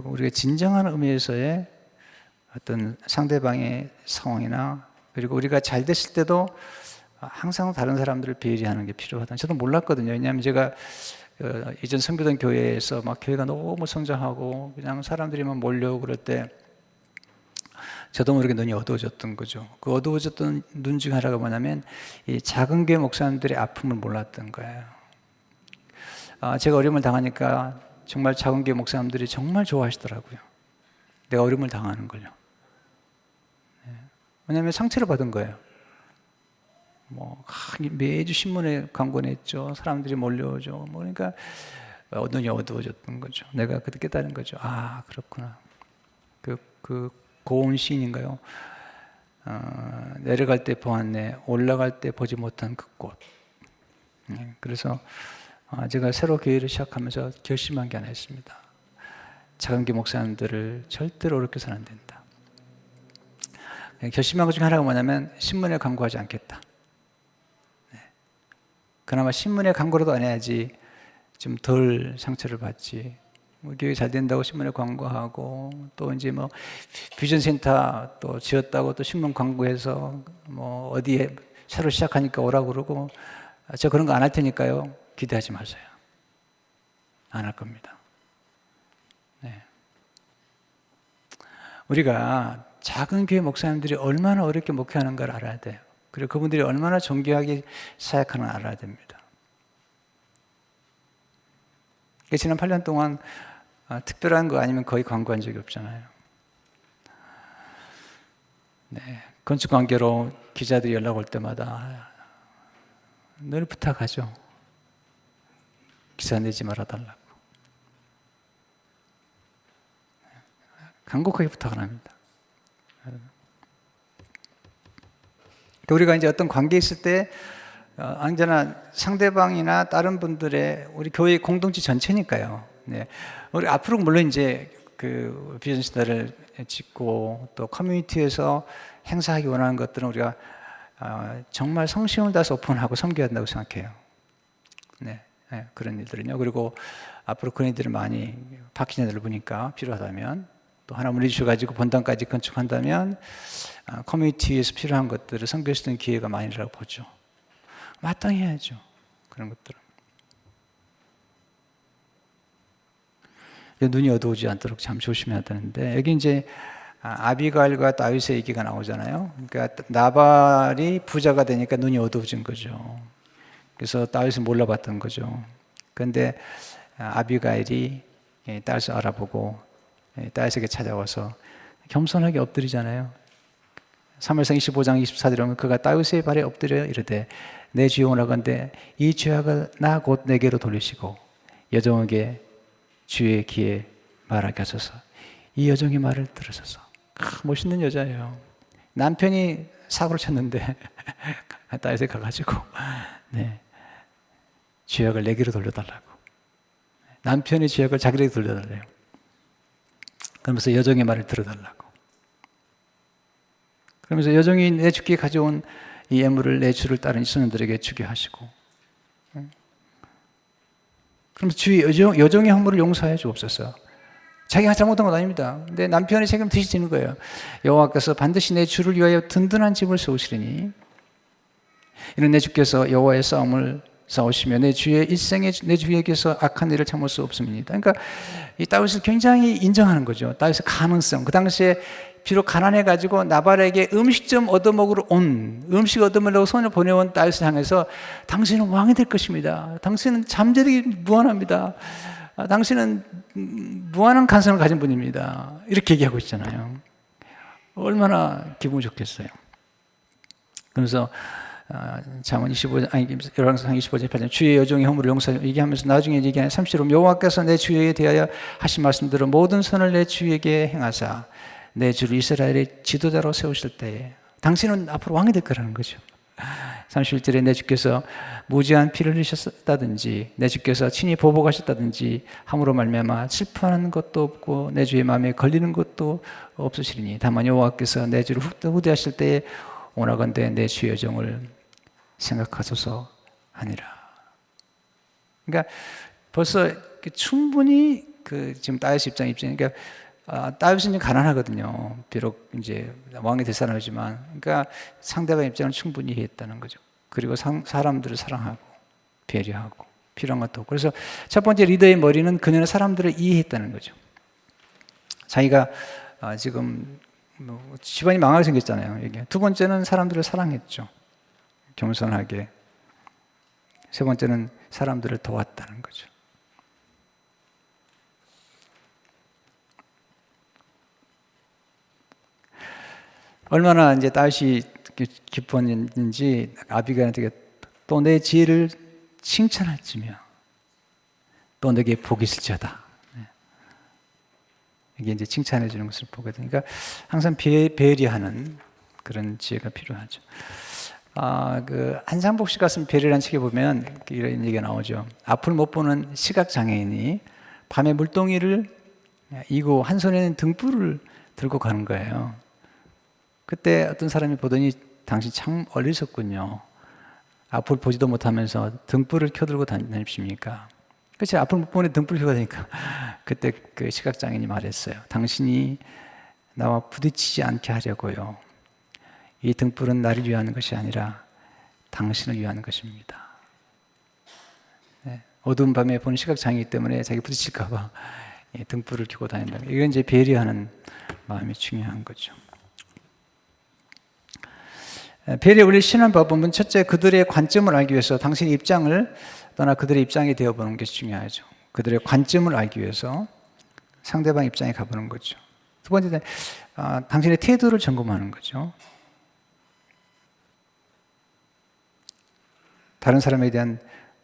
우리가 진정한 의미에서의 어떤 상대방의 상황이나, 그리고 우리가 잘 됐을 때도 항상 다른 사람들을 배려하는 게 필요하다. 저도 몰랐거든요. 왜냐하면 제가 이전 섬기던 교회에서 막 교회가 너무 성장하고 그냥 사람들이 막 몰려오고 그럴 때 저도 모르게 눈이 어두워졌던 거죠. 그 어두워졌던 눈 중 하나가 뭐냐면 이 작은 교회 목사님들의 아픔을 몰랐던 거예요. 제가 어려움을 당하니까 정말 작은 교회 목사님들이 정말 좋아하시더라고요. 내가 어려움을 당하는 걸요. 왜냐하면 상처를 받은 거예요. 매주 신문에 광고 냈죠. 사람들이 몰려오죠. 그러니까 눈이 어두워졌던 거죠. 내가 그때 깨달은 거죠. 그렇구나. 그 고운 시인인가요? 내려갈 때 보았네, 올라갈 때 보지 못한 그 꽃. 그래서 제가 새로 교회를 시작하면서 결심한 게 하나 있습니다. 작은 교회 목사님들을 절대로 어렵게 안 된다. 결심한 것 중에 하나가 뭐냐면 신문에 광고하지 않겠다. 그나마 신문에 광고라도 안 해야지 좀 덜 상처를 받지. 교회 잘 된다고 신문에 광고하고, 또 이제 비전센터 또 지었다고 또 신문 광고해서 어디에 새로 시작하니까 오라고 그러고, 저 그런 거 안 할 테니까요. 기대하지 마세요. 안 할 겁니다. 네. 우리가 작은 교회 목사님들이 얼마나 어렵게 목회하는가를 알아야 돼요. 그리고 그분들이 얼마나 존귀하게 사역하는가 알아야 됩니다. 지난 8년 동안 특별한 거 아니면 거의 광고한 적이 없잖아요. 네, 건축 관계로 기자들이 연락 올 때마다 늘 부탁하죠. 기사 내지 말아달라고. 간곡하게 부탁을 합니다. 우리가 이제 어떤 관계에 있을 때 언제나 상대방이나 다른 분들의 우리 교회 공동체 전체니까요. 네. 우리 앞으로 물론 이제 그 비전시대를 짓고 또 커뮤니티에서 행사하기 원하는 것들은 우리가 정말 성심을 다해서 오픈하고 섬겨야 한다고 생각해요. 네. 네. 그런 일들은요. 그리고 앞으로 그런 일들을 많이 박히냐 넓으니까 필요하다면 또 하나 문의 주셔가지고 본당까지 건축한다면 커뮤니티에서 필요한 것들을 섬길 수 있는 기회가 많이라고 보죠. 마땅히 해야죠. 그런 것들은. 눈이 어두워지지 않도록 참 조심해야 되는데, 여기 이제 아비가일과 다윗의 얘기가 나오잖아요. 그러니까 나발이 부자가 되니까 눈이 어두워진 거죠. 그래서 다윗은 몰라봤던 거죠. 그런데 아비가일이 다윗을 알아보고 다윗에게 찾아와서 겸손하게 엎드리잖아요. 사무엘상 25장 24절에 보면 그가 다윗의 발에 엎드려 이르되 내 주여 원하건대 이 죄악을 나 곧 내게로 돌리시고 여종에게 주의 귀에 말하게 하소서. 이 여종의 말을 들으셔서. 멋있는 여자예요. 남편이 사고를 쳤는데 다윗에 가가지고 죄악을 내게로 돌려달라고. 남편의 죄악을 자기에게 돌려달래요. 그러면서 여종의 말을 들어달라고. 그러면서 여종이 내 주께 가져온 이 예물을 내 주를 따른 소년들에게 주게 하시고, 그러면서 주의 여종의 허물을 용서해 주옵소서. 자기가 잘못한 건 아닙니다. 근데 남편의 책임을 드시는 거예요. 여호와께서 반드시 내 주를 위하여 든든한 집을 세우시리니 이는 내 주께서 여호와의 싸움을 싸우시며 내 주의 일생에 내 주에게서 악한 일을 참을 수 없습니다. 그러니까 이 다윗을 굉장히 인정하는 거죠. 다윗의 가능성. 그 당시에 비록 가난해가지고 나발에게 음식 좀 얻어먹으러 음식 얻어먹으려고 손을 보내온 다윗을 향해서 당신은 왕이 될 것입니다. 당신은 잠재력이 무한합니다. 당신은 무한한 간성을 가진 분입니다. 이렇게 얘기하고 있잖아요. 얼마나 기분이 좋겠어요. 그래서 잠언 25장, 열왕기상 25장 8절 주의 여종의 허물을 용서하여 얘기하면서 나중에 얘기하는 30절 여호와께서 내 주에게 대하여 하신 말씀대로 모든 선을 내 주에게 행하사 내 주를 이스라엘의 지도자로 세우실 때에 당신은 앞으로 왕이 될 거라는 거죠. 31절에 내 주께서 무지한 피를 흘리셨다든지 내 주께서 친히 보복하셨다든지 함으로 말미암아 슬퍼하는 것도 없고 내 주의 마음에 걸리는 것도 없으시리니 다만 여호와께서 내 주를 후대하실 때에 오나건대 내 주의 여종을 생각하소서 하니라. 그러니까 벌써 충분히 지금 다윗 입장이 그러니까 다윗은 가난하거든요. 비록 이제 왕이 될 사람이지만, 그러니까 상대방 입장을 충분히 이해했다는 거죠. 그리고 사람들을 사랑하고 배려하고 필요한 것도 없고. 그래서 첫 번째 리더의 머리는 그녀는 사람들을 이해했다는 거죠. 자기가 지금 집안이 망하게 생겼잖아요. 이게. 두 번째는 사람들을 사랑했죠. 겸손하게. 세 번째는 사람들을 도왔다는 거죠. 얼마나 이제 다윗이 기뻤는지 아비가일한테 또 내 지혜를 칭찬할지며 또 내게 복이 있을지어다. 이게 이제 칭찬해 주는 것을 보거든요. 그러니까 항상 배려하는 그런 지혜가 필요하죠. 한상복 씨 같은 배려라는 책에 보면 이런 얘기가 나오죠. 앞을 못 보는 시각 장애인이 밤에 물동이를 이고 한 손에는 등불을 들고 가는 거예요. 그때 어떤 사람이 보더니 당신 참 어리석군요. 앞을 보지도 못하면서 등불을 켜들고 다니십니까? 그치, 앞을 못 보는 등불을 켜고 다니까 그때 그 시각장애인이 말했어요. 당신이 나와 부딪히지 않게 하려고요. 이 등불은 나를 위하는 것이 아니라 당신을 위하는 것입니다. 네. 어두운 밤에 보는 시각장애이기 때문에 자기 부딪힐까 봐 등불을 켜고 다닌다. 이건 이제 배려하는 마음이 중요한 거죠. 배려 우리 신앙 법은 첫째 그들의 관점을 알기 위해서 당신의 입장을 떠나 그들의 입장이 되어보는 것이 중요하죠. 그들의 관점을 알기 위해서 상대방 입장에 가보는 거죠. 두 번째는 당신의 태도를 점검하는 거죠. 다른 사람에 대한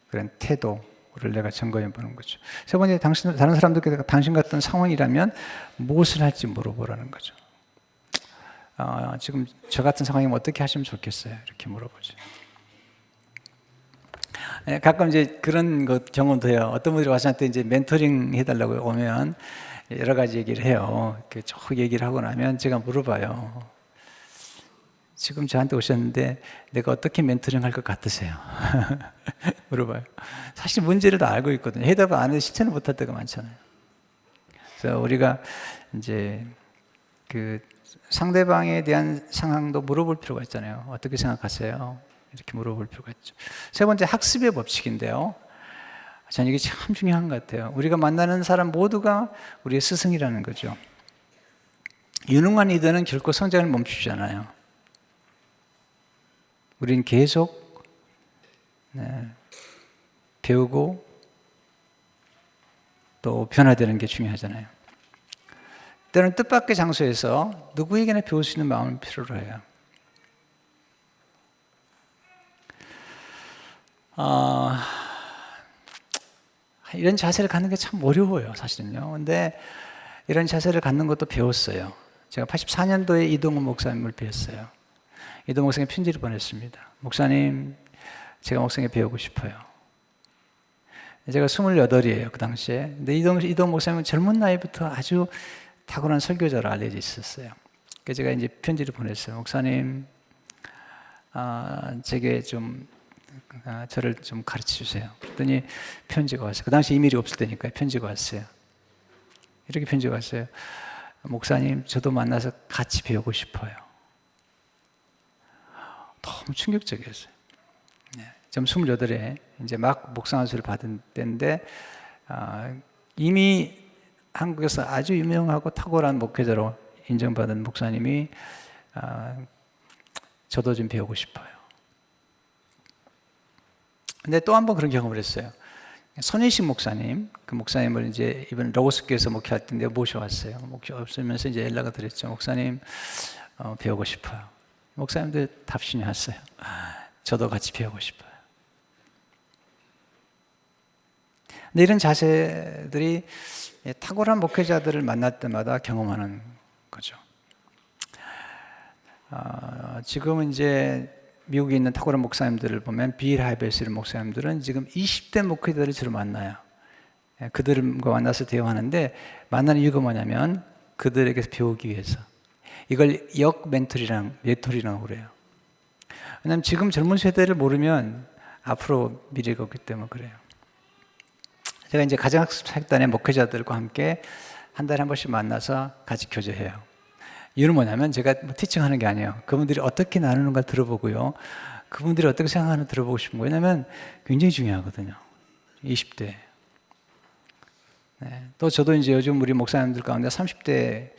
그런 태도를 내가 점검해 보는 거죠. 세 번째, 다른 사람들께 당신 같은 상황이라면 무엇을 할지 물어보라는 거죠. 지금 저 같은 상황이면 어떻게 하시면 좋겠어요? 이렇게 물어보죠. 가끔 이제 그런 것 경험도 해요. 어떤 분들이 와서 저한테 이제 멘토링 해달라고 오면 여러 가지 얘기를 해요. 쭉 얘기를 하고 나면 제가 물어봐요. 지금 저한테 오셨는데 내가 어떻게 멘토링 할 것 같으세요? 물어봐요. 사실 문제를 다 알고 있거든요. 해답을 안 해도 실천을 못 할 때가 많잖아요. 그래서 우리가 이제 상대방에 대한 상황도 물어볼 필요가 있잖아요. 어떻게 생각하세요? 이렇게 물어볼 필요가 있죠. 세 번째, 학습의 법칙인데요. 저는 이게 참 중요한 것 같아요. 우리가 만나는 사람 모두가 우리의 스승이라는 거죠. 유능한 리더는 결코 성장을 멈추지 않아요. 우리는 계속 배우고 또 변화되는 게 중요하잖아요. 때로는 뜻밖의 장소에서 누구에게나 배울 수 있는 마음을 필요로 해요. 이런 자세를 갖는 게 참 어려워요, 사실은요. 근데 이런 자세를 갖는 것도 배웠어요. 제가 84년도에 이동훈 목사님을 배웠어요. 이동훈 목사님 편지를 보냈습니다. 목사님, 제가 목사님께 배우고 싶어요. 제가 28이에요, 그 당시에. 근데 이동훈 목사님은 젊은 나이부터 아주 탁월한 설교자로 알려져 있었어요. 그래서 제가 이제 편지를 보냈어요. 목사님, 제게 좀 저를 좀 가르쳐 주세요. 그랬더니 편지가 왔어요. 그 당시 이메일이 없을 때니까 편지가 왔어요. 이렇게 편지가 왔어요. 목사님, 저도 만나서 같이 배우고 싶어요. 너무 충격적이었어요. 좀 28에 이제 막 목상안수를 받은 때인데 이미 한국에서 아주 유명하고 탁월한 목회자로 인정받은 목사님이 저도 좀 배우고 싶어요. 근데 또 한 번 그런 경험을 했어요. 손희식 목사님, 그 목사님을 이제 이번 로고스교에서 목회할 텐데 모셔왔어요. 목회 없으면서 이제 연락을 드렸죠. 목사님, 배우고 싶어요. 목사님도 답신이 왔어요. 저도 같이 배우고 싶어요. 근데 이런 자세들이 탁월한 목회자들을 만날 때마다 경험하는 거죠. 지금은 이제 미국에 있는 탁월한 목사님들을 보면 빌 하이베스 목사님들은 지금 20대 목회자들을 주로 만나요. 그들과 만나서 대화하는데 만나는 이유가 뭐냐면 그들에게서 배우기 위해서. 이걸 역 멘토리라고 그래요. 왜냐하면 지금 젊은 세대를 모르면 앞으로 미래가 없기 때문에 그래요. 제가 이제 가정학습 사역단의 목회자들과 함께 한 달에 한 번씩 만나서 같이 교제해요. 이유는 뭐냐면 제가 티칭하는 게 아니에요. 그분들이 어떻게 나누는가 들어보고요. 그분들이 어떻게 생각하는가 들어보고 싶은 거예요. 왜냐하면 굉장히 중요하거든요. 20대. 네. 또 저도 이제 요즘 우리 목사님들 가운데 30대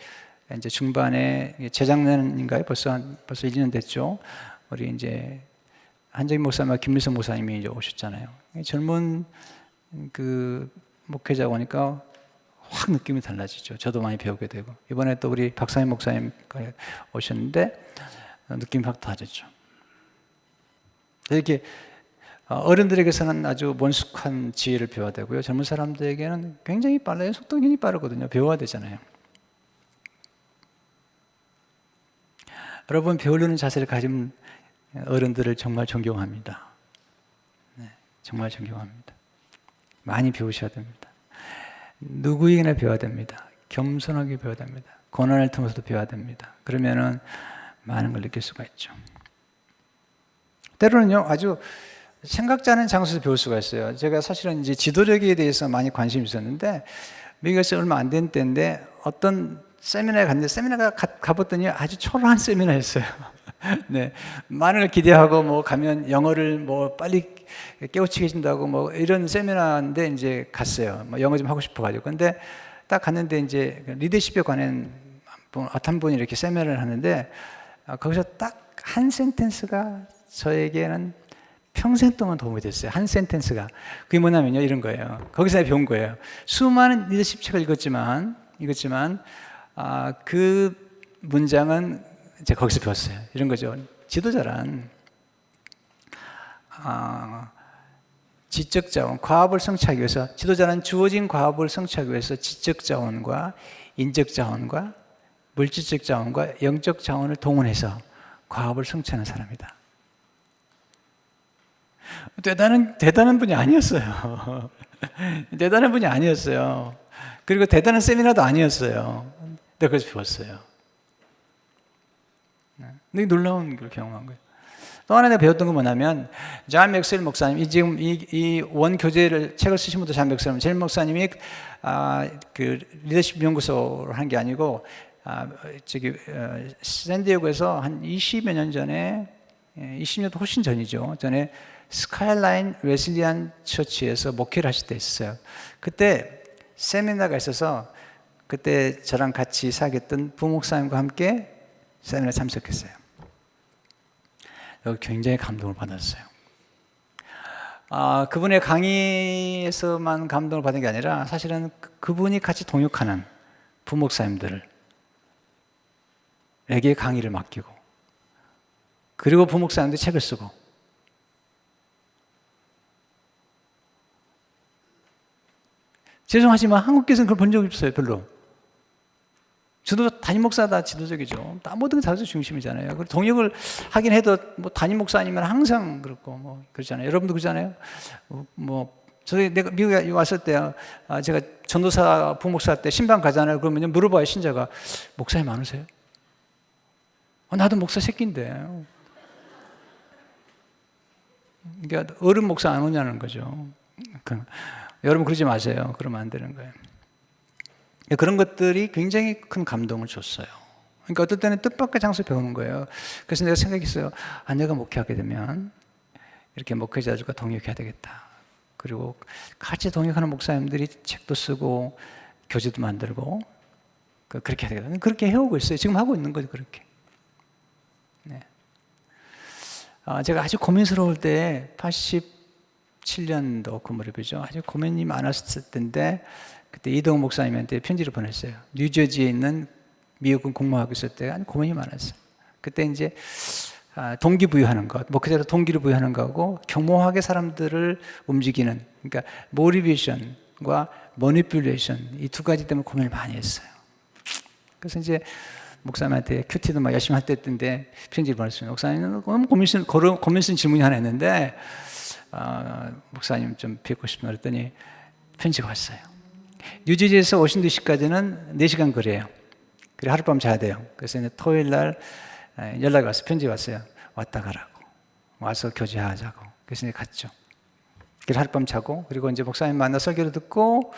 이제 중반에 재작년인가요? 벌써 1년 됐죠. 우리 이제 한정희 목사님과 김미성 목사님이 이제 오셨잖아요. 젊은 그 목회자 오니까 확 느낌이 달라지죠. 저도 많이 배우게 되고 이번에 또 우리 박상희 목사님 오셨는데 느낌이 확 다르죠. 이렇게 어른들에게서는 아주 먼숙한 지혜를 배워야 되고요. 젊은 사람들에게는 굉장히 빨라요. 속도가 굉장히 빠르거든요. 배워야 되잖아요. 여러분, 배우려는 자세를 가진 어른들을 정말 존경합니다. 네, 정말 존경합니다. 많이 배우셔야 됩니다. 누구에게나 배워야 됩니다. 겸손하게 배워야 됩니다. 고난을 통해서도 배워야 됩니다. 그러면은 많은 걸 느낄 수가 있죠. 때로는요, 아주 생각지 않은 장소에서 배울 수가 있어요. 제가 사실은 이제 지도력에 대해서 많이 관심이 있었는데, 미국에서 얼마 안 된 때인데, 어떤 세미나에 갔는데, 세미나가 가봤더니 아주 초라한 세미나였어요. 네. 많은 걸 기대하고, 뭐, 가면 영어를 뭐, 빨리 깨우치게 해준다고, 뭐, 이런 세미나인데, 이제 갔어요. 뭐 영어 좀 하고 싶어가지고. 근데 딱 갔는데, 이제 리더십에 관한 어떤 분이 이렇게 세미나를 하는데, 거기서 딱 한 센텐스가 저에게는 평생 동안 도움이 됐어요. 한 센텐스가. 그게 뭐냐면요, 이런 거예요. 거기서 배운 거예요. 수많은 리더십 책을 읽었지만, 그 문장은 제가 거기서 배웠어요. 이런 거죠. 지도자란, 지적 자원, 과업을 성취하기 위해서, 지도자는 주어진 과업을 성취하기 위해서 지적 자원과 인적 자원과 물질적 자원과 영적 자원을 동원해서 과업을 성취하는 사람이다. 대단한 분이 아니었어요. 대단한 분이 아니었어요. 그리고 대단한 세미나도 아니었어요. 근데 그래서 배웠어요. 근데 놀라운 걸 경험한 거예요. 또 하나 내가 배웠던 건 뭐냐면, 존 맥스웰 목사님, 지금 이 원교재를, 책을 쓰신 분도 존 맥스웰, 제일 목사님이, 그 리더십 연구소를 한 게 아니고, 샌디에고에서 한 20여 년 전에, 20년도 훨씬 전이죠. 전에 스카이라인 웨슬리안 처치에서 목회를 하실 때 있었어요. 그때 세미나가 있어서 그때 저랑 같이 사귀었던 부목사님과 함께 세미나에 참석했어요. 여기 굉장히 감동을 받았어요. 그분의 강의에서만 감동을 받은 게 아니라 사실은 그분이 같이 동역하는 부목사님들에게 강의를 맡기고, 그리고 부목사님들이 책을 쓰고, 죄송하지만 한국에서는 그걸 본 적이 없어요. 별로. 담임 목사가 다 지도적이죠. 다 모든 게 다 중심이잖아요. 그리고 동역을 하긴 해도 뭐 담임 목사님은 항상 그렇고 뭐 그러잖아요. 여러분도 그러잖아요. 내가 미국에 왔을 때 제가 전도사 부목사 때 신방 가잖아요. 그러면 물어봐요, 신자가. 목사님 많으세요? 나도 목사 새끼인데. 그러니까 어른 목사 안 오냐는 거죠. 여러분 그러지 마세요. 그러면 안 되는 거예요. 그런 것들이 굉장히 큰 감동을 줬어요. 그러니까 어떨 때는 뜻밖의 장소 배우는 거예요. 그래서 내가 생각했어요. 내가 목회하게 되면 이렇게 목회자들과 동역해야 되겠다. 그리고 같이 동역하는 목사님들이 책도 쓰고 교재도 만들고 그렇게 해야 되겠다. 그렇게 해오고 있어요. 지금 하고 있는 거죠. 그렇게. 네. 제가 아주 고민스러울 때 87년도 그 무렵이죠. 아주 고민이 많았을 때인데 그때 이동훈 목사님한테 편지를 보냈어요. 뉴저지에 있는 미국은 공무하고 있을 때 아주 고민이 많았어요. 그때 이제 동기부여하는 것, 목회자로 동기를 부여하는 거하고 교묘하게 사람들을 움직이는, 그러니까 모티베이션과 머니플레이션 이 두 가지 때문에 고민을 많이 했어요. 그래서 이제 목사님한테 큐티도 막 열심히 할 때인데 편지를 보냈어요. 목사님은 너무 고민스러운 질문이 하나 있는데 목사님 좀 뵙고 싶다 그랬더니 편지가 왔어요. 뉴저지에서 워싱턴DC까지는 4시간 거리예요. 그리고 하룻밤 자야 돼요. 그래서 이제 토요일 날 연락이 왔어요. 편지가 왔어요. 왔다 가라고. 와서 교제하자고. 그래서 이제 갔죠. 그래서 하룻밤 자고 그리고 이제 목사님 만나 설교를 듣고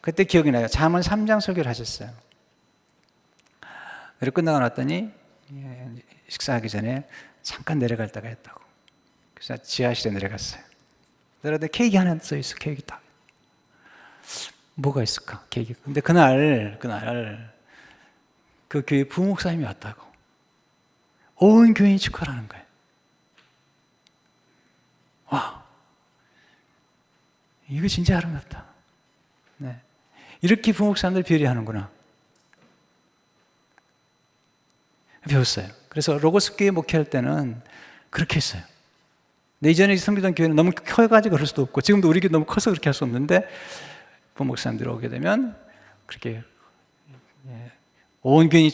그때 기억이 나요. 잠언 3장 설교를 하셨어요. 그리고 끝나고 났더니 식사하기 전에 잠깐 내려갈 때가 있다고. 그래서 지하실에 내려갔어요. 내려갔더니 케이크 하나 써 있어. 케이크 딱. 뭐가 있을까? 케이크. 근데 그날 그 교회 부목사님이 왔다고. 온 교인이 축하를 하는 거예요. 와, 이거 진짜 아름답다. 네. 이렇게 부목사님들 비례하는구나. 배웠어요. 그래서 로고스 교회 목회할 때는 그렇게 했어요. 이전에 섬기던 교회는 너무 커가지고 그럴 수도 없고 지금도 우리 교회 너무 커서 그렇게 할 수 없는데 부목사님들이 오게 되면 그렇게 온 교인이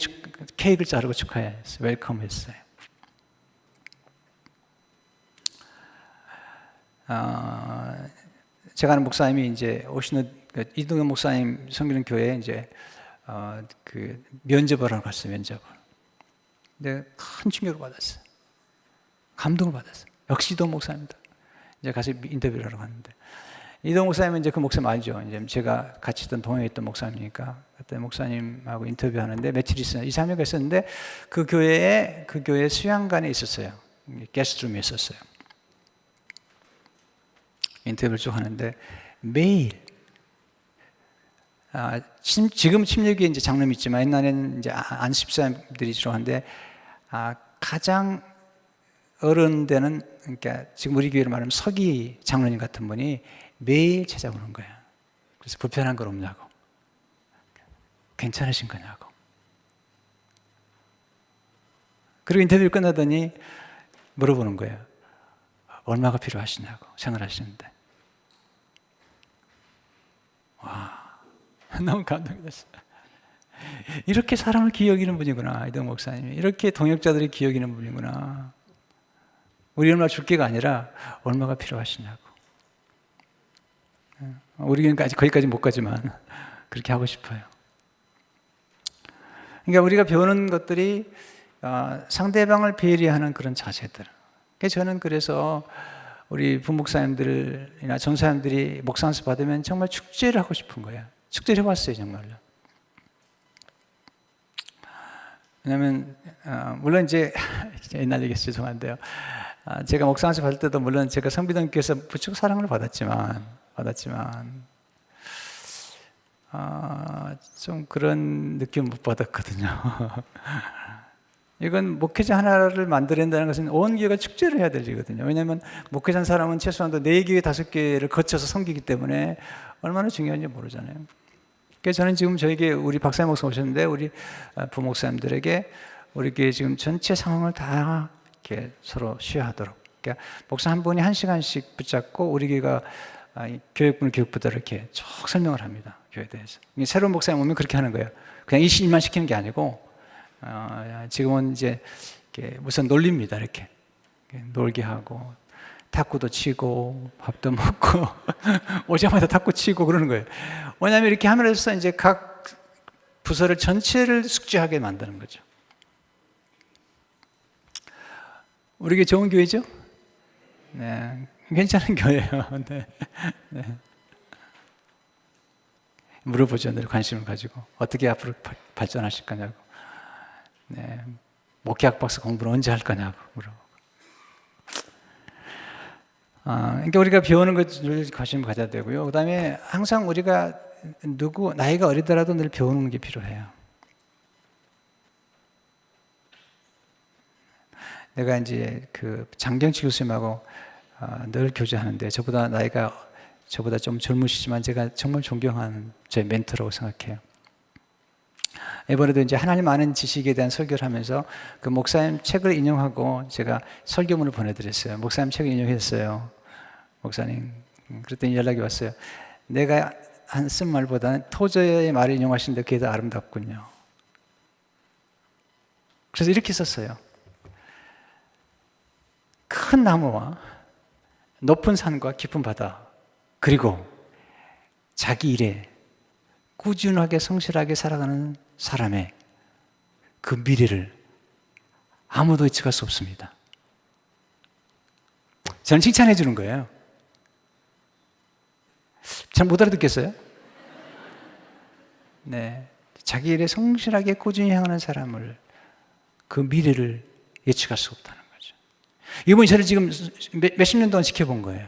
케이크를 자르고 축하했어요. 웰컴했어요. 제가 아는 목사님이 이제 이동현 목사님 섬기는 교회에 이제 그 면접을 하러 갔어요. 면접을. 근데 큰 충격을 받았어요. 감동을 받았어요. 역시 이동 목사입니다. 이제 가서 인터뷰를 하러 갔는데 이동 목사님은 이제 그 목사님 알죠. 이제 제가 같이 있던 동행에 있던 목사님이니까 그때 목사님하고 인터뷰하는데 며칠 있었어요. 2, 3일가 있었는데 그 교회 수양관에 있었어요. 게스트룸에 있었어요. 인터뷰를 쭉 하는데 매일 지금 침례교회 이제 장로님이 있지만 옛날에는 이제 안수집사님들이 주로 한데 가장 어른되는 그러니까 지금 우리 교회로 말하면 서기 장로님 같은 분이 매일 찾아오는 거예요. 그래서 불편한 건 없냐고, 괜찮으신 거냐고. 그리고 인터뷰를 끝나더니 물어보는 거예요. 얼마가 필요하시냐고 생활하시는데. 와, 너무 감동이 됐어요. 이렇게 사람을 기여기는 분이구나, 이동 목사님이. 이렇게 동역자들이 기여기는 분이구나. 우리 얼마 줄 게가 아니라 얼마가 필요하시냐고. 우리는 거기까지 못 가지만 그렇게 하고 싶어요. 그러니까 우리가 배우는 것들이 상대방을 배려하는 그런 자세들. 저는 그래서 우리 부목사님들이나 전사님들이 목사 안수 받으면 정말 축제를 하고 싶은 거예요. 축제를 해봤어요, 정말로. 왜냐하면 물론 이제 옛날 얘기해서 죄송한데요. 제가 목사 안수 받을 때도 물론 제가 성비동 교회에서 부축 사랑을 받았지만 좀 그런 느낌 못 받았거든요. 이건 목회자 하나를 만들어낸다는 것은 온 교회가 축제를 해야 될 일이거든요. 왜냐하면 목회자 한 사람은 최소한도 4교회, 5교회를 거쳐서 섬기기 때문에 얼마나 중요한지 모르잖아요. 그래서 저는 지금 저에게 우리 박사님 목사 오셨는데 우리 부목사님들에게 우리 교회 지금 전체 상황을 다 이렇게 서로 시야하도록, 그러니까 목사 한 분이 1시간씩 붙잡고 우리 교회가 교육부는 교육부대로 이렇게 쭉 설명을 합니다. 교회에서. 새로운 목사님 오면 그렇게 하는 거예요. 그냥 일만 시키는 게 아니고 지금은 이제 무슨 놀립니다. 이렇게 놀게 하고 탁구도 치고 밥도 먹고 오자마자 탁구 치고 그러는 거예요. 왜냐하면 이렇게 함으로써 이제 각 부서를 전체를 숙지하게 만드는 거죠. 우리 게 좋은 교회죠? 네, 괜찮은 교회예요. 네. 네. 물어보죠. 늘 관심을 가지고 어떻게 앞으로 발전하실 거냐고. 네. 목회학 박사 공부를 언제 할 거냐고 물어보고. 그러니까 우리가 배우는 것을 관심을 가져야 되고요. 그다음에 항상 우리가 나이가 어리더라도 늘 배우는 게 필요해요. 내가 이제 그 장경치 교수님하고 늘 교제하는데 저보다 좀 젊으시지만 제가 정말 존경하는 제 멘토라고 생각해요. 이번에도 이제 하나님 아는 지식에 대한 설교를 하면서 그 목사님 책을 인용하고 제가 설교문을 보내드렸어요. 목사님 책을 인용했어요. 목사님. 그랬더니 연락이 왔어요. 내가 쓴 말보다는 토저의 말을 인용하시는데 그게 더 아름답군요. 그래서 이렇게 썼어요. 큰 나무와 높은 산과 깊은 바다, 그리고 자기 일에 꾸준하게 성실하게 살아가는 사람의 그 미래를 아무도 예측할 수 없습니다. 저는 칭찬해 주는 거예요. 잘 못 알아듣겠어요? 네, 자기 일에 성실하게 꾸준히 향하는 사람을 그 미래를 예측할 수 없다는 거죠. 이분이 저를 지금 몇십 년 동안 지켜본 거예요.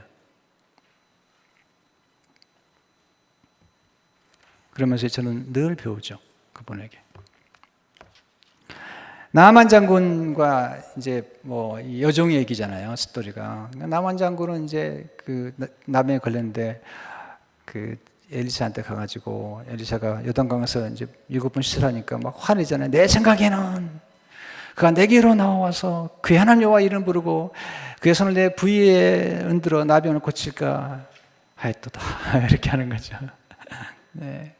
그러면서 저는 늘 배우죠. 그분에게. 나만 장군과 이제 뭐 여종의 얘기잖아요. 스토리가. 나만 장군은 이제 그 남에 걸렸는데 그 엘리사한테 가가지고 엘리사가 요단강에서 이제 7번 씻으라니까 막 화내잖아요. 내 생각에는 그가 내게로 나와서 그의 하나님 여호와 이름 부르고 그의 손을 내 부위에 흔들어 나병을 고칠까 하였도다. 이렇게 하는 거죠. 네.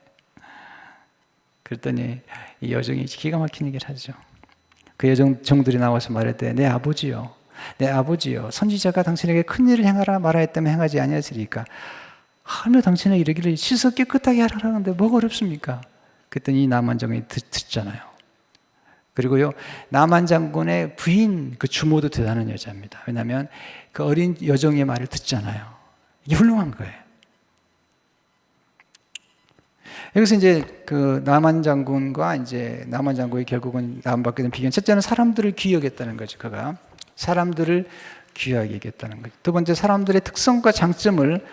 그랬더니 이 여종이 기가 막힌 얘기를 하죠. 그 여종들이 나와서 말했대. 내 아버지요, 선지자가 당신에게 큰 일을 행하라 말하였다면 행하지 아니하시리까. 하며 당신의 이르기를 씻어 깨끗하게 하라는데 뭐가 어렵습니까? 그랬더니 이 나만 장군이 듣잖아요. 그리고요, 나만 장군의 부인 그 주모도 대단한 여자입니다. 왜냐하면 그 어린 여종의 말을 듣잖아요. 이게 훌륭한 거예요. 여기서 이제 그 나만 장군과 이제 나만 장군이 결국은 나만받게 된 비결은 첫째는 사람들을 귀하겠다는 거죠. 그가 사람들을 귀하게 여겼다는 거죠. 두 번째, 사람들의 특성과 장점을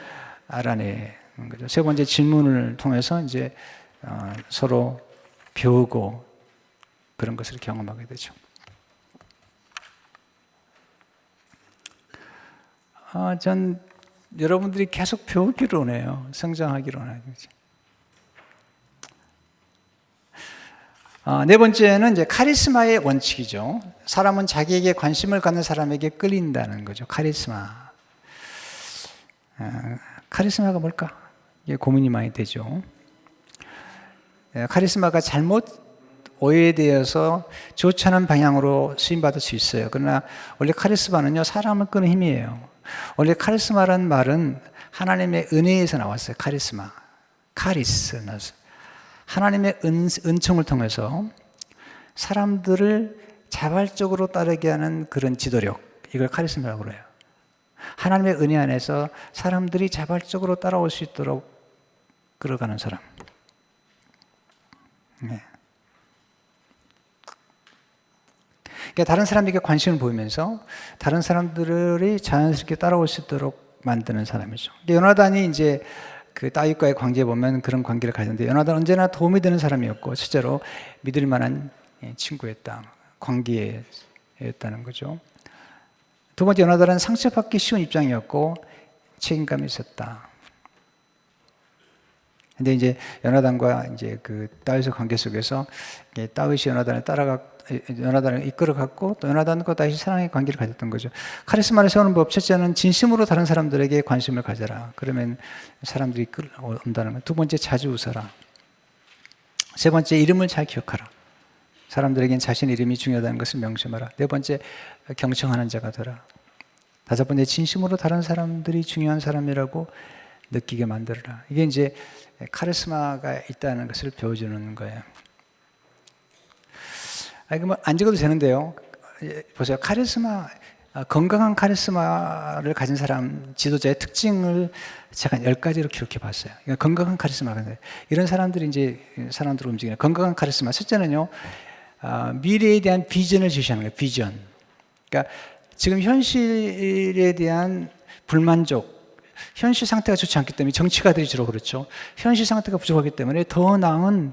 알아내는 거죠. 세 번째, 질문을 통해서 이제 서로 배우고 그런 것을 경험하게 되죠. 전 여러분들이 계속 배우기를 원해요. 성장하기를 원하는 거죠. 네 번째는 이제 카리스마의 원칙이죠. 사람은 자기에게 관심을 갖는 사람에게 끌린다는 거죠. 카리스마가 뭘까? 이게 고민이 많이 되죠. 카리스마가 잘못 오해되어서 좋지 않은 방향으로 쓰임받을 수 있어요. 그러나 원래 카리스마는요, 사람을 끄는 힘이에요. 원래 카리스마라는 말은 하나님의 은혜에서 나왔어요. 카리스 나왔어요. 하나님의 은총을 통해서 사람들을 자발적으로 따르게 하는 그런 지도력, 이걸 카리스마라고 그래요. 하나님의 은혜 안에서 사람들이 자발적으로 따라올 수 있도록 끌어가는 사람. 네. 그러니까 다른 사람에게 관심을 보이면서 다른 사람들이 자연스럽게 따라올 수 있도록 만드는 사람이죠. 요나단이 이제 그 다윗과의 관계에 보면 그런 관계를 가졌는데, 요나단은 언제나 도움이 되는 사람이었고 실제로 믿을 만한 친구였다, 관계였다는 거죠. 두 번째, 요나단은 상처받기 쉬운 입장이었고 책임감이 있었다. 근데 이제 요나단과 이제 그 다윗의 관계 속에서 다윗이 요나단을 요나단을 이끌어갔고 또 요나단과 다시 사랑의 관계를 가졌던 거죠. 카리스마를 세우는 법, 첫째는 진심으로 다른 사람들에게 관심을 가져라. 그러면 사람들이 끌어온다는 거예요. 두 번째, 자주 웃어라. 세 번째, 이름을 잘 기억하라. 사람들에겐 자신 이름이 중요하다는 것을 명심하라. 네 번째, 경청하는 자가 되라. 다섯 번째, 진심으로 다른 사람들이 중요한 사람이라고 느끼게 만들어라. 이게 이제 카리스마가 있다는 것을 보여주는 거예요. 뭐 안 적어도 되는데요. 보세요. 카리스마, 건강한 카리스마를 가진 사람, 지도자의 특징을 제가 10가지로 기록해 봤어요. 건강한 카리스마가 이런 사람들이 이제 사람들을 움직이는 건강한 카리스마. 첫째는요, 미래에 대한 비전을 제시하는 거예요. 비전. 그러니까 지금 현실에 대한 불만족, 현실 상태가 좋지 않기 때문에 정치가들이 주로 그렇죠. 현실 상태가 부족하기 때문에 더 나은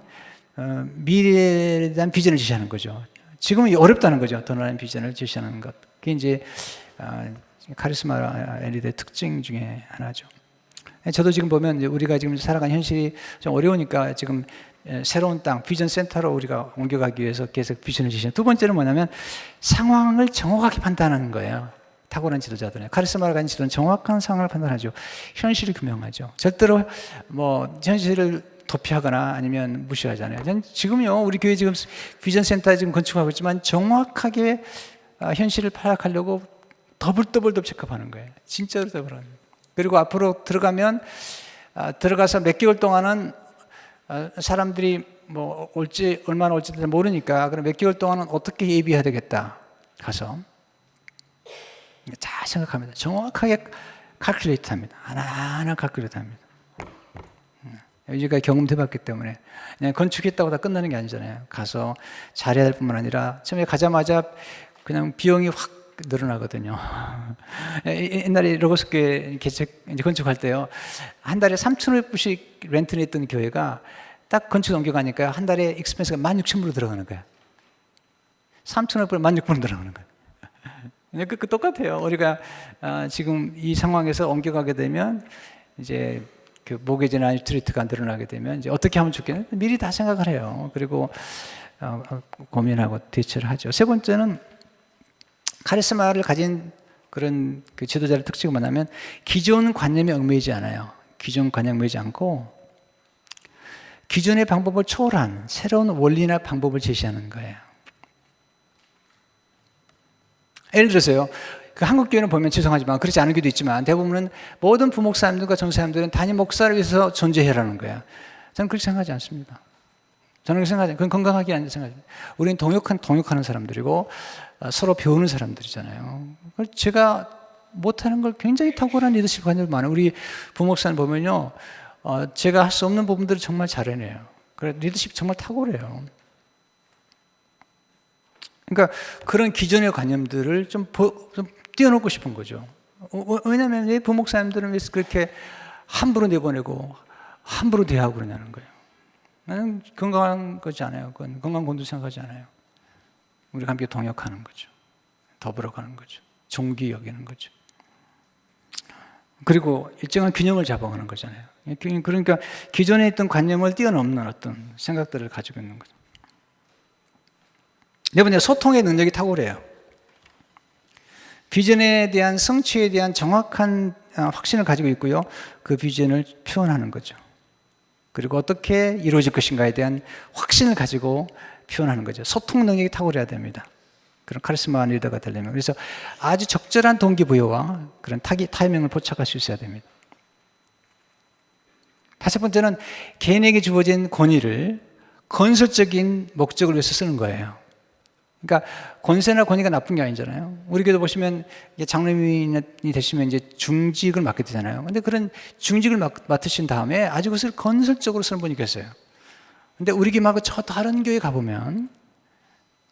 미래에 대한 비전을 제시하는 거죠. 지금은 어렵다는 거죠. 더 나은 비전을 제시하는 것. 그게 이제 카리스마 리더의 특징 중에 하나죠. 저도 지금 보면 우리가 지금 살아가는 현실이 좀 어려우니까 지금 새로운 땅, 비전 센터로 우리가 옮겨가기 위해서 계속 비전을 제시하는. 두 번째는 뭐냐면 상황을 정확하게 판단하는 거예요. 탁월한 지도자들은. 카리스마를 가진 지도자는 정확한 상황을 판단하죠. 현실을 규명하죠. 절대로 뭐 현실을 도피하거나 아니면 무시하잖아요. 지금요, 우리 교회 지금 비전 센터 지금 건축하고 있지만 정확하게 현실을 파악하려고 더블 체크하는 거예요. 진짜로 더블하는 거예요. 그리고 앞으로 들어가면 들어가서 몇 개월 동안은 사람들이 뭐 올지 얼마나 올지 모르니까 그럼 몇 개월 동안은 어떻게 예비해야 되겠다 가서 잘 생각합니다. 정확하게 칼큘레이트합니다. 하나하나 칼큘레이트합니다. 여기가 경험해봤기 때문에 그냥 건축했다고 다 끝나는 게 아니잖아요. 가서 잘해야 될 뿐만 아니라 처음에 가자마자 그냥 비용이 확 늘어나거든요. 옛날에 로고스교회 개척 이제 건축할 때요, 한 달에 3,500불씩 렌트를 했던 교회가 딱 건축 넘겨가니까 한 달에 익스펜스가 16,000불로 들어가는 거야. 3,500불 16,000불 들어가는 거야. 그 똑같아요. 우리가 지금 이 상황에서 옮겨가게 되면 이제 그 모게지나 스트리트가 늘어나게 되면 이제 어떻게 하면 좋겠냐? 미리 다 생각을 해요. 그리고 고민하고 대처를 하죠. 세 번째는 카리스마를 가진 그런 그 지도자의 특징이 뭐냐면 기존 관념에 얽매이지 않아요. 기존 관념에 얽매이지 않고 기존의 방법을 초월한 새로운 원리나 방법을 제시하는 거예요. 예를 들어서요, 그 한국 교회는 보면 죄송하지만 그렇지 않은 교회도 있지만 대부분은 모든 부목사님들과 전사님들은 단임 목사를 위해서 존재해라는 거야. 저는 그렇게 생각하지 않습니다. 저는 그렇게 생각하지 않아요. 그건 건강하게 안 생각합니다. 우리는 동역하는 사람들이고 서로 배우는 사람들이잖아요. 제가 못하는 걸 굉장히 탁월한 리더십 관념이 많아요. 우리 부목사님 보면요, 제가 할 수 없는 부분들을 정말 잘해내요. 그래, 리더십 정말 탁월해요. 그러니까 그런 기존의 관념들을 좀 띄워놓고 싶은 거죠. 왜냐하면 왜 부목사님들은 왜 그렇게 함부로 내보내고 함부로 대하고 그러냐는 거예요. 나는 건강한 거지 않아요. 그건 건강한 건도 생각하지 않아요. 우리가 함께 동역하는 거죠. 더불어가는 거죠. 종기 여기는 거죠. 그리고 일정한 균형을 잡아가는 거잖아요. 그러니까 기존에 있던 관념을 뛰어넘는 어떤 생각들을 가지고 있는 거죠. 네 번째, 소통의 능력이 탁월해요. 비전에 대한 성취에 대한 정확한 확신을 가지고 있고요. 그 비전을 표현하는 거죠. 그리고 어떻게 이루어질 것인가에 대한 확신을 가지고 표현하는 거죠. 소통 능력이 탁월해야 됩니다. 그런 카리스마 리더가 되려면. 그래서 아주 적절한 동기부여와 그런 타이밍을 포착할 수 있어야 됩니다. 다섯 번째는 개인에게 주어진 권위를 건설적인 목적을 위해서 쓰는 거예요. 그러니까 권세나 권위가 나쁜 게 아니잖아요. 우리 교회도 보시면 장로님이 되시면 이제 중직을 맡게 되잖아요. 근데 그런 중직을 맡으신 다음에 아주 그것을 건설적으로 쓰는 분이 계세요. 근데 우리 교회 말고 저 다른 교회 가보면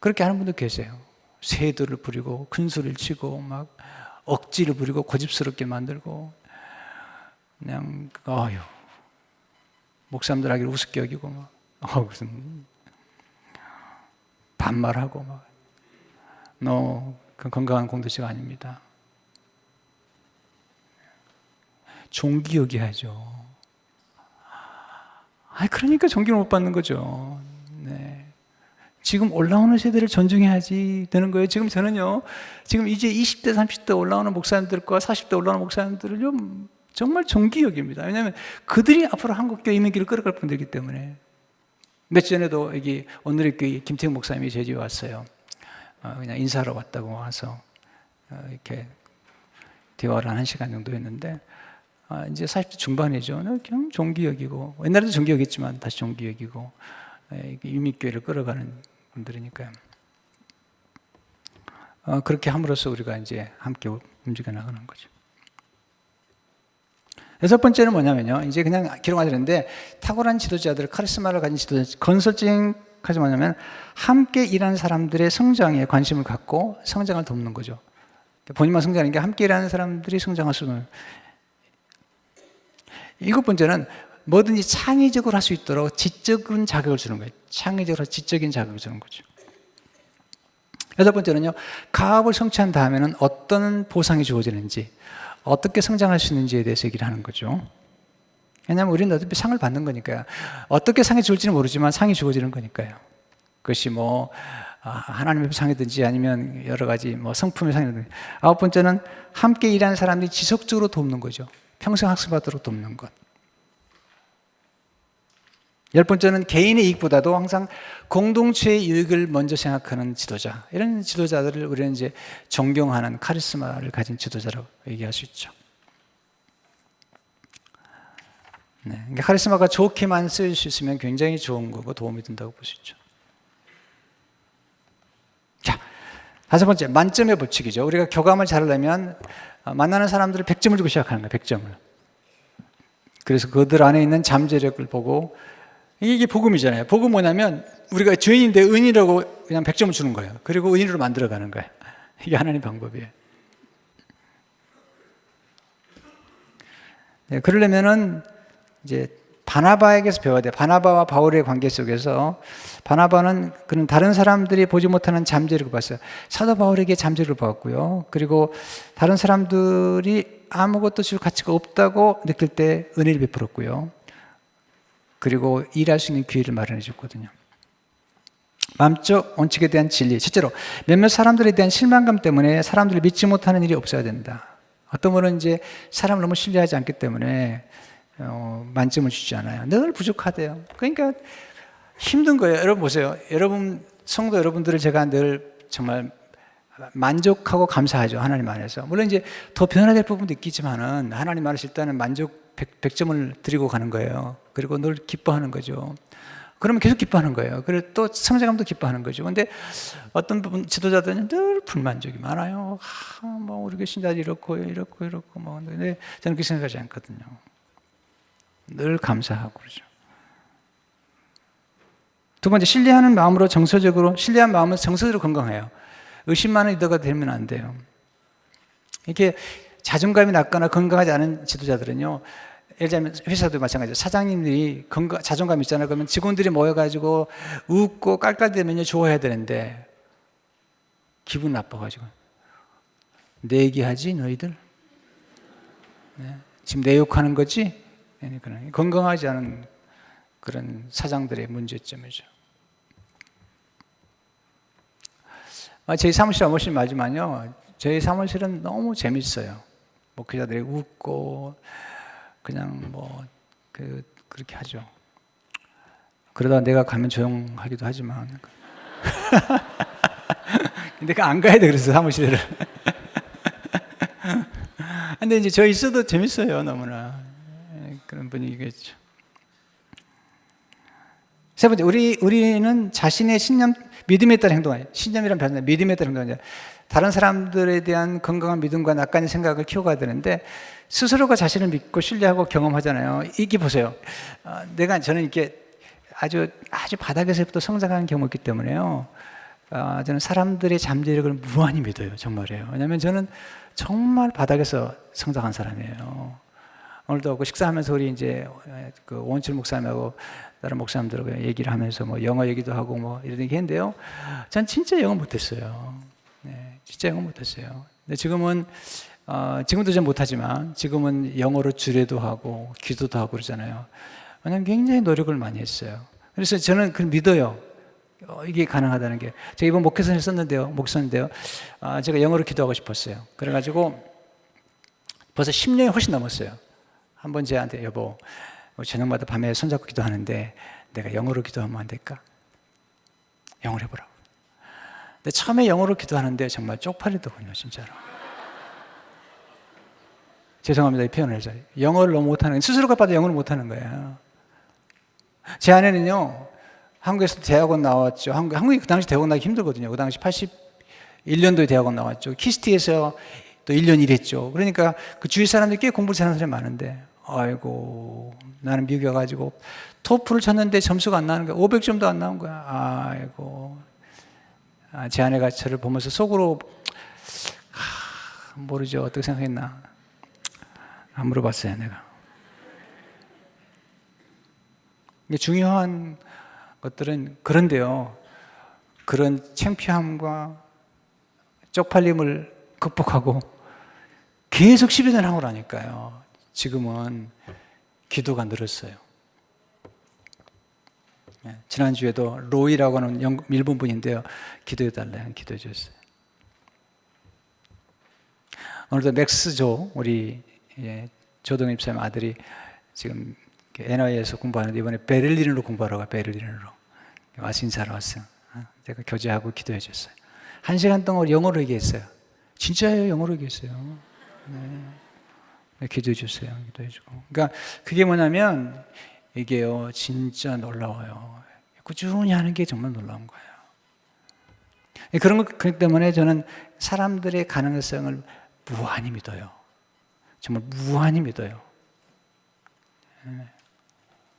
그렇게 하는 분도 계세요. 세도를 부리고 큰 소리를 치고 막 억지를 부리고 고집스럽게 만들고 그냥 목사님들 하기를 우습게 여기고 막 무슨 반말하고 막 그 건강한 공동체가 아닙니다. 존귀 여겨야죠. 그러니까 존귀를 못 받는 거죠. 네. 지금 올라오는 세대를 존중해야지 되는 거예요. 지금 저는요, 지금 이제 20대, 30대 올라오는 목사님들과 40대 올라오는 목사님들을요, 정말 존귀 여깁니다. 왜냐하면 그들이 앞으로 한국교회 이민길을 끌어갈 분들이기 때문에. 며칠 전에도 여기 오늘의 교회 김태형 목사님이 제주에 왔어요. 그냥 인사하러 왔다고 와서 이렇게 대화를 한 1시간 정도 했는데, 이제 40대 중반이죠. 그냥 존귀 여기고, 옛날에도 존귀 여겼지만 다시 존귀 여기고, 유민교회를 끌어가는 분들이니까요. 그렇게 함으로써 우리가 이제 함께 움직여 나가는 거죠. 6번째는 뭐냐면요. 이제 그냥 기록하자 되는데, 탁월한 지도자들, 카리스마를 가진 지도자, 건설적인 카리스마 뭐냐면, 함께 일하는 사람들의 성장에 관심을 갖고 성장을 돕는 거죠. 본인만 성장하는 게 함께 일하는 사람들이 성장할 수 있는. 7번째는 뭐든지 창의적으로 할 수 있도록 지적인 자극을 주는 거예요. 창의적으로 지적인 자극을 주는 거죠. 8번째는요, 가업을 성취한 다음에는 어떤 보상이 주어지는지, 어떻게 성장할 수 있는지에 대해서 얘기를 하는 거죠. 왜냐하면 우리는 어차피 상을 받는 거니까요. 어떻게 상이 줄지는 모르지만 상이 주어지는 거니까요. 그것이 뭐 하나님의 상이든지 아니면 여러 가지 뭐 성품의 상이든지. 9번째는 함께 일하는 사람들이 지속적으로 돕는 거죠. 평생 학습하도록 돕는 것. 10번째는 개인의 이익보다도 항상 공동체의 이익을 먼저 생각하는 지도자. 이런 지도자들을 우리는 이제 존경하는 카리스마를 가진 지도자라고 얘기할 수 있죠. 네, 그러니까 카리스마가 좋게만 쓰일 수 있으면 굉장히 좋은 거고 도움이 된다고 볼 수 있죠. 자, 5번째, 만점의 법칙이죠. 우리가 교감을 잘하려면 만나는 사람들을 100점을 주고 시작하는 거예요. 100점을. 그래서 그들 안에 있는 잠재력을 보고, 이게 복음이잖아요. 복음 뭐냐면 우리가 죄인인데 의인이라고 그냥 100점을 주는 거예요. 그리고 의인으로 만들어가는 거예요. 이게 하나님 방법이에요. 네, 그러려면은 이제 바나바에게서 배워야 돼요. 바나바와 바울의 관계 속에서 바나바는 그런 다른 사람들이 보지 못하는 잠재력을 봤어요. 사도 바울에게 잠재력을 봤고요. 그리고 다른 사람들이 아무것도 줄 가치가 없다고 느낄 때 은혜를 베풀었고요. 그리고 일할 수 있는 기회를 마련해 줬거든요. 마음적 원칙에 대한 진리. 첫째로 몇몇 사람들에 대한 실망감 때문에 사람들을 믿지 못하는 일이 없어야 된다. 어떤 분은 이제 사람을 너무 신뢰하지 않기 때문에 만점을 주지 않아요. 늘 부족하대요. 그러니까 힘든 거예요. 여러분 보세요. 여러분 성도 여러분들을 제가 늘 정말 만족하고 감사하죠. 하나님 안에서. 물론 이제 더 변화될 부분도 있겠지만은 하나님 안에서 일단은 만족 100점을 드리고 가는 거예요. 그리고 늘 기뻐하는 거죠. 그러면 계속 기뻐하는 거예요. 그리고 또 성장감도 기뻐하는 거죠. 근데 어떤 부분 지도자들은 늘 불만족이 많아요. 뭐 우리 교신자들이 이렇고 뭐. 근데 저는 그렇게 생각하지 않거든요. 늘 감사하고 그러죠. 2번째, 신뢰하는 마음으로 신뢰한 마음은 정서적으로 건강해요. 의심 많은 리더가 되면 안 돼요. 이렇게 자존감이 낮거나 건강하지 않은 지도자들은요, 예를 들면 회사도 마찬가지죠. 사장님들이 자존감 있잖아요. 그러면 직원들이 모여가지고 웃고 깔깔대면요 좋아해야 되는데 기분 나빠가지고 내 얘기하지 너희들? 네. 지금 내 욕하는 거지? 건강하지 않은 그런 사장들의 문제점이죠. 저희 사무실 사무실 맞지만요, 저희 사무실은 너무 재밌어요. 목회자들이 웃고 그냥 뭐 그렇게 하죠. 그러다 내가 가면 조용하기도 하지만 내가 안 가야 돼. 그래서 사무실을. 근데 이제 저 있어도 재밌어요. 너무나 그런 분위기겠죠. 3번째, 우리는 자신의 신념, 믿음에 따라 행동해요. 신념이란 변화, 믿음에 따라 행동해요. 다른 사람들에 대한 건강한 믿음과 낙관의 생각을 키워가야 되는데 스스로가 자신을 믿고 신뢰하고 경험하잖아요. 이게 보세요. 저는 이렇게 아주 바닥에서부터 성장하는 경험이 있기 때문에요. 저는 사람들의 잠재력을 무한히 믿어요. 정말이에요. 왜냐하면 저는 정말 바닥에서 성장한 사람이에요. 오늘도 식사하면서 우리 이제 그 오원철 목사님하고 다른 목사님들하고 얘기를 하면서 뭐 영어 얘기도 하고 뭐 이런 얘기 했는데요. 전 진짜 영어 못했어요. 네, 진짜 영어 못했어요. 근데 지금은 지금도 좀 못하지만 지금은 영어로 주례도 하고 기도도 하고 그러잖아요. 왜냐하면 굉장히 노력을 많이 했어요. 그래서 저는 그걸 믿어요. 이게 가능하다는 게. 제가 이번 목회선에 썼는데요. 제가 영어로 기도하고 싶었어요. 그래가지고 벌써 10년이 훨씬 넘었어요. 한번 제한테 여보, 저녁마다 밤에 손잡고 기도하는데 내가 영어로 기도하면 안 될까? 영어로 해보라고. 근데 처음에 영어로 기도하는데 정말 쪽팔리더군요, 진짜로. 죄송합니다, 이 표현을 해서. 영어를 너무 못하는, 스스로가 봐도 영어를 못하는 거예요. 제 아내는요, 한국에서 대학원 나왔죠. 한국이 그 당시 대학원 나기 힘들거든요. 그 당시 81년도에 대학원 나왔죠. 키스티에서 또 1년 일했죠. 그러니까 그 주위 사람들이 꽤 공부를 잘하는 사람이 많은데, 아이고, 나는 미국에 가가지고 토플을 쳤는데 점수가 안 나는 거야. 500점도 안 나온 거야. 아이고. 제 아내가 저를 보면서 속으로, 모르죠. 어떻게 생각했나. 안 물어봤어요, 내가. 이게 중요한 것들은 그런데요. 그런 창피함과 쪽팔림을 극복하고 계속 10여 년 하고 나니까요. 지금은 기도가 늘었어요. 지난주에도 로이라고 하는 일본 분인데요. 기도해달라고 기도해 주셨어요. 오늘도 맥스조, 우리 조동 입사님 아들이 지금 NI에서 공부하는데 이번에 베를린으로 공부하러 가, 베를린으로. 와서 인사하러 왔어요. 제가 교제하고 기도해 줬어요. 1시간 동안 영어로 얘기했어요. 진짜예요, 영어로 얘기했어요. 네. 기도해 줬어요. 기도해 주고. 그러니까 그게 뭐냐면 이게요, 진짜 놀라워요. 꾸준히 하는 게 정말 놀라운 거예요. 그런 것 때문에 저는 사람들의 가능성을 무한히 믿어요. 정말 무한히 믿어요.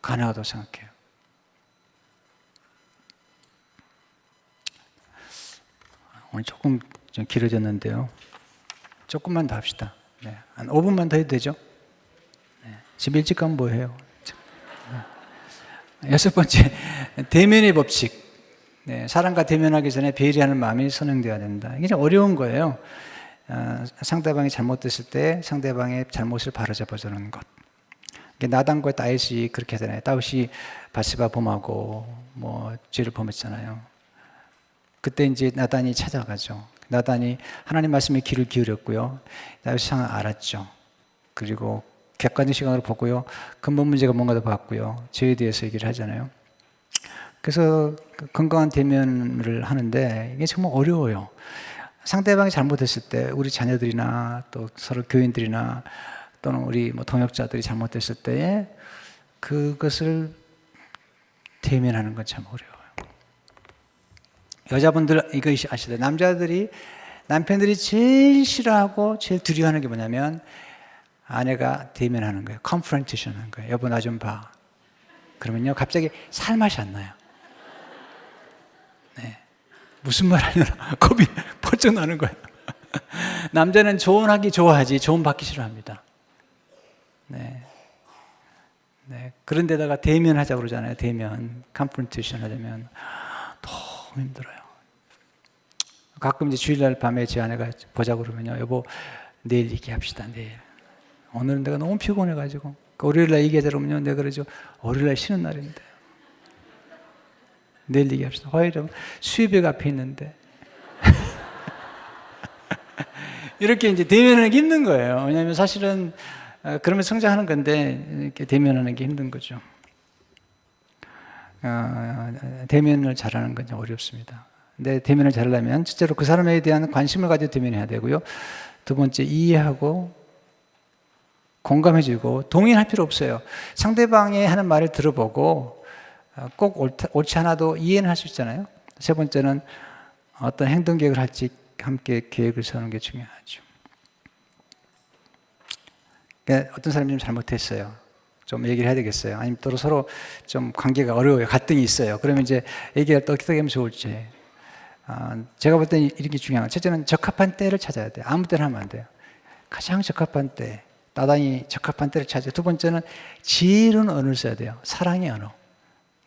가능하다고 생각해요. 오늘 조금 좀 길어졌는데요. 조금만 더 합시다. 네. 한 5분만 더 해도 되죠? 네. 집 일찍 가면 뭐 해요? 네. 6번째, 대면의 법칙. 네. 사람과 대면하기 전에 배려하는 마음이 선행되어야 된다. 이게 좀 어려운 거예요. 상대방이 잘못됐을 때 상대방의 잘못을 바로잡아주는 것. 나단과 다윗이 그렇게 하잖아요. 다윗이 바세바 범하고 뭐 죄를 범했잖아요. 그때 이제 나단이 찾아가죠. 나단이 하나님 말씀에 귀를 기울였고요. 다윗이 상황을 알았죠. 그리고 객관적 시각으로 보고요. 근본 문제가 뭔가도 봤고요. 죄에 대해서 얘기를 하잖아요. 그래서 건강한 대면을 하는데 이게 정말 어려워요. 상대방이 잘못했을 때 우리 자녀들이나 또 서로 교인들이나 또는 우리 뭐 동역자들이 잘못됐을 때에 그것을 대면하는 건 참 어려워요. 여자분들 이거 아시죠? 남편들이 제일 싫어하고 제일 두려워하는 게 뭐냐면 아내가 대면하는 거예요. confrontation 하는 거예요. 여보 나 좀 봐. 그러면요 갑자기 살맛이 안 나요. 네. 무슨 말 하려나 겁이 벌쩍 나는 거예요. 남자는 조언하기 좋아하지 조언 받기 싫어합니다. 네. 네. 그런데다가 대면하자고 그러잖아요. 대면, confrontation 하자면 너무 힘들어요. 가끔 이제 주일날 밤에 제 아내가 보자고 그러면요. 여보, 내일 얘기합시다, 내일. 오늘은 내가 너무 피곤해가지고. 월요일날 얘기하자 그러면요. 내가 그러죠. 월요일날 쉬는 날인데. 내일 얘기합시다. 화요일은 수협역 앞에 있는데. 이렇게 이제 대면하는 게 힘든 거예요. 왜냐하면 사실은 그러면 성장하는 건데 이렇게 대면하는 게 힘든 거죠. 대면을 잘하는 건 어렵습니다. 근데 대면을 잘하려면 첫째로 그 사람에 대한 관심을 가지고 대면해야 되고요. 두 번째 이해하고 공감해주고 동의할 필요 없어요. 상대방이 하는 말을 들어보고 꼭 옳지 않아도 이해는 할 수 있잖아요. 세 번째는 어떤 행동 계획을 할지 함께 계획을 세우는 게 중요하죠. 그러니까 어떤 사람이 좀 잘못했어요. 좀 얘기를 해야 되겠어요. 아니면 또 서로 좀 관계가 어려워요. 갈등이 있어요. 그러면 이제 얘기를 또 어떻게 하면 좋을지. 제가 볼 때는 이렇게 중요한 건 첫째는 적합한 때를 찾아야 돼요. 아무 때나 하면 안 돼요. 가장 적합한 때, 나단이 적합한 때를 찾아요. 두 번째는 지혜로운 언어를 써야 돼요. 사랑의 언어.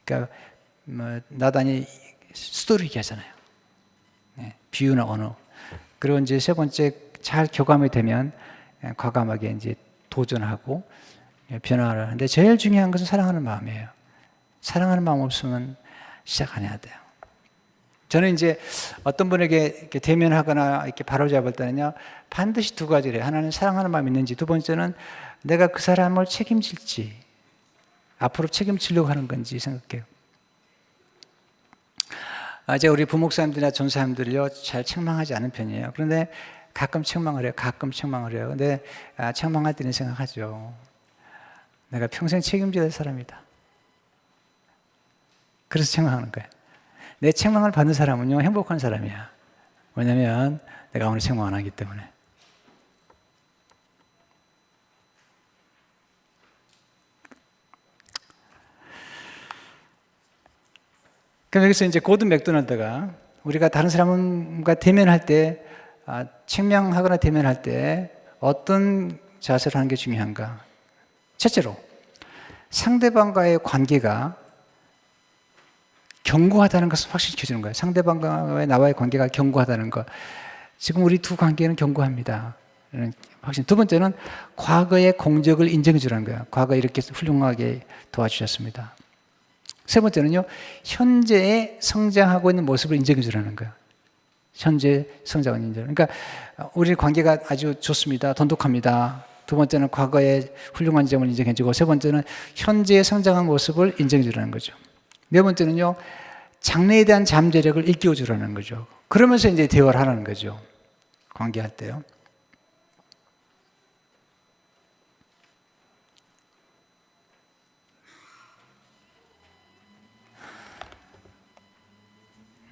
그러니까 나단이 스토리 얘기하잖아요. 네, 비유나 언어. 그리고 이제 세 번째 잘 교감이 되면 과감하게 이제 도전하고 변화를 하는데 제일 중요한 것은 사랑하는 마음이에요. 사랑하는 마음 없으면 시작 안 해야 돼요. 저는 이제 어떤 분에게 이렇게 대면하거나 이렇게 바로잡을 때는요, 반드시 두 가지를 해요. 하나는 사랑하는 마음이 있는지, 두 번째는 내가 그 사람을 책임질지, 앞으로 책임지려고 하는 건지 생각해요. 제가 우리 부목사님들이나 전사님들을요, 잘 책망하지 않은 편이에요. 그런데 가끔 책망을 해요. 근데 책망할 때는 생각하죠. 내가 평생 책임져야 될 사람이다. 그래서 책망하는 거예요. 내 책망을 받는 사람은요, 행복한 사람이야. 왜냐면 내가 오늘 책망 안 하기 때문에. 그럼 여기서 이제 고든 맥도날드가 우리가 다른 사람과 대면할 때, 책망하거나 대면할 때 어떤 자세를 하는 게 중요한가? 첫째로, 상대방과의 관계가 견고하다는 것을 확실히 켜주는 거예요. 상대방과의 나와의 관계가 견고하다는 것. 지금 우리 두 관계는 견고합니다. 확신. 두 번째는 과거의 공적을 인정해 주라는 거예요. 과거에 이렇게 훌륭하게 도와주셨습니다. 세 번째는요, 현재에 성장하고 있는 모습을 인정해 주라는 거예요. 현재 성장하는 인정. 그러니까 우리 관계가 아주 좋습니다. 돈독합니다. 두 번째는 과거의 훌륭한 점을 인정해 주고, 세 번째는 현재에 성장한 모습을 인정해 주라는 거죠. 네 번째는요, 장래에 대한 잠재력을 일깨워 주라는 거죠. 그러면서 이제 대화를 하라는 거죠. 관계할 때요.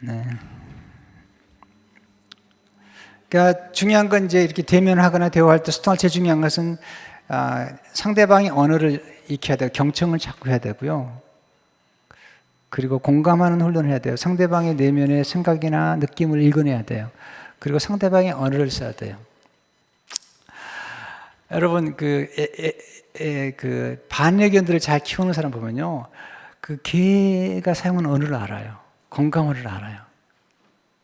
네. 그러니까 중요한 건 이제 이렇게 대면하거나 대화할 때 소통할 때 제일 중요한 것은 상대방의 언어를 익혀야 되고 경청을 자꾸 해야 되고요. 그리고 공감하는 훈련을 해야 돼요. 상대방의 내면의 생각이나 느낌을 읽어내야 돼요. 그리고 상대방의 언어를 써야 돼요. 여러분 그 반려견들을 잘 키우는 사람 보면요, 그 개가 사용하는 언어를 알아요. 공감어를 알아요.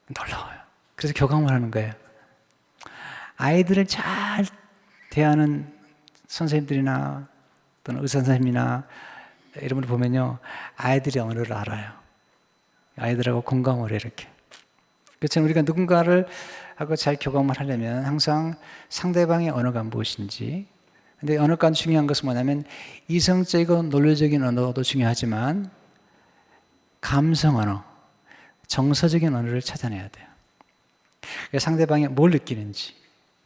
놀라워요. 그래서 교감을 하는 거예요. 아이들을 잘 대하는 선생님들이나 또는 의사 선생님이나 이런 분들 보면요, 아이들의 언어를 알아요. 아이들하고 공감을 해, 이렇게. 그렇죠. 우리가 누군가를 하고 잘 교감을 하려면 항상 상대방의 언어가 무엇인지. 근데 언어가 중요한 것은 뭐냐면 이성적이고 논리적인 언어도 중요하지만 감성 언어, 정서적인 언어를 찾아내야 돼요. 상대방이 뭘 느끼는지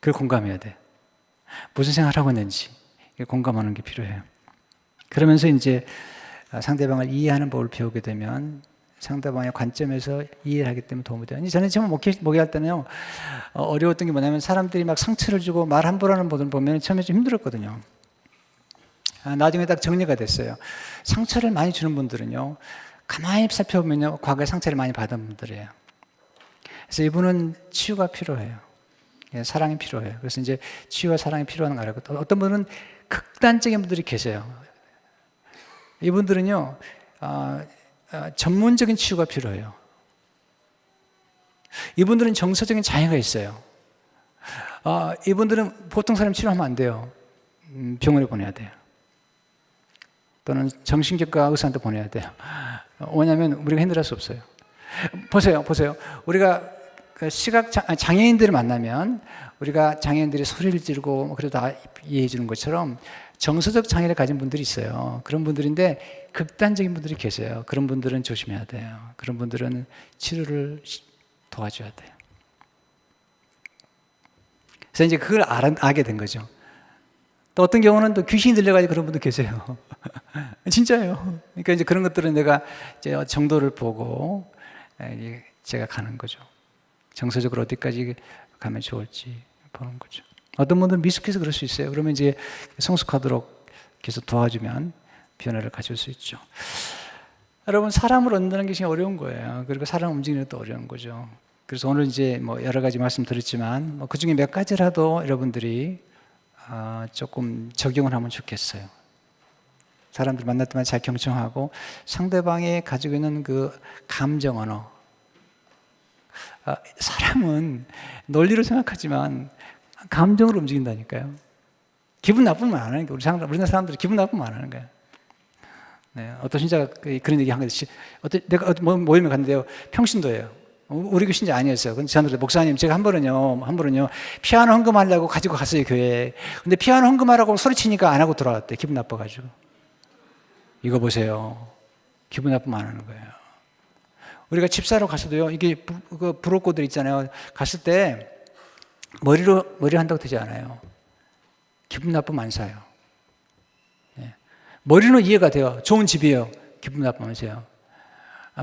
그걸 공감해야 돼요. 무슨 생각을 하고 있는지 공감하는 게 필요해요. 그러면서 이제 상대방을 이해하는 법을 배우게 되면 상대방의 관점에서 이해를 하기 때문에 도움이 돼요. 저는 처음 목회할 때는요, 어려웠던 게 뭐냐면 사람들이 막 상처를 주고 말 함부로 하는 분들 보면 처음에 좀 힘들었거든요. 나중에 딱 정리가 됐어요. 상처를 많이 주는 분들은요, 가만히 살펴보면요, 과거에 상처를 많이 받은 분들이에요. 그래서 이분은 치유가 필요해요. 사랑이 필요해요. 그래서 이제 치유와 사랑이 필요한 거라고. 또 어떤 분은 극단적인 분들이 계세요. 이분들은요, 전문적인 치유가 필요해요. 이분들은 정서적인 장애가 있어요. 이분들은 보통 사람 치료하면 안 돼요. 병원에 보내야 돼요. 또는 정신기과 의사한테 보내야 돼요. 왜냐하면 우리가 해결할 수 없어요. 보세요. 우리가 시각 장애인들을 만나면 우리가 장애인들이 소리를 지르고 그래도 다 이해해 주는 것처럼 정서적 장애를 가진 분들이 있어요. 그런 분들인데 극단적인 분들이 계세요. 그런 분들은 조심해야 돼요. 그런 분들은 치료를 도와줘야 돼요. 그래서 이제 그걸 알게 된 거죠. 또 어떤 경우는 또 귀신이 들려가지고 그런 분도 계세요. 진짜예요. 그러니까 이제 그런 것들은 내가 이제 정도를 보고 제가 가는 거죠. 정서적으로 어디까지 가면 좋을지 보는 거죠. 어떤 분들은 미숙해서 그럴 수 있어요. 그러면 이제 성숙하도록 계속 도와주면 변화를 가질 수 있죠. 여러분, 사람을 얻는다는 게 굉장히 어려운 거예요. 그리고 사람 움직이는 것도 어려운 거죠. 그래서 오늘 이제 뭐 여러 가지 말씀드렸지만 그 중에 몇 가지라도 여러분들이 조금 적용을 하면 좋겠어요. 사람들 만날 때만 잘 경청하고 상대방이 가지고 있는 그 감정 언어. 사람은 논리로 생각하지만 감정으로 움직인다니까요. 기분 나쁘면 안 하는 거예요. 우리나라 사람들이 기분 나쁘면 안 하는 거예요. 네, 어떤 신자가 그런 얘기 한 거지. 내가 모임에 갔는데요, 평신도예요. 우리 교신자 아니었어요. 근데 저한테 목사님, 제가 한 번은요, 피아노 헌금하려고 가지고 갔어요, 교회에. 근데 피아노 헌금하라고 소리치니까 안 하고 돌아왔대. 기분 나빠가지고. 이거 보세요. 기분 나쁘면 안 하는 거예요. 우리가 집 사러 갔어도요, 이게 부록고들 있잖아요. 갔을 때 머리 한다고 되지 않아요. 기분 나쁘면 안 사요. 네. 머리는 이해가 돼요. 좋은 집이에요. 기분 나쁘면 사요.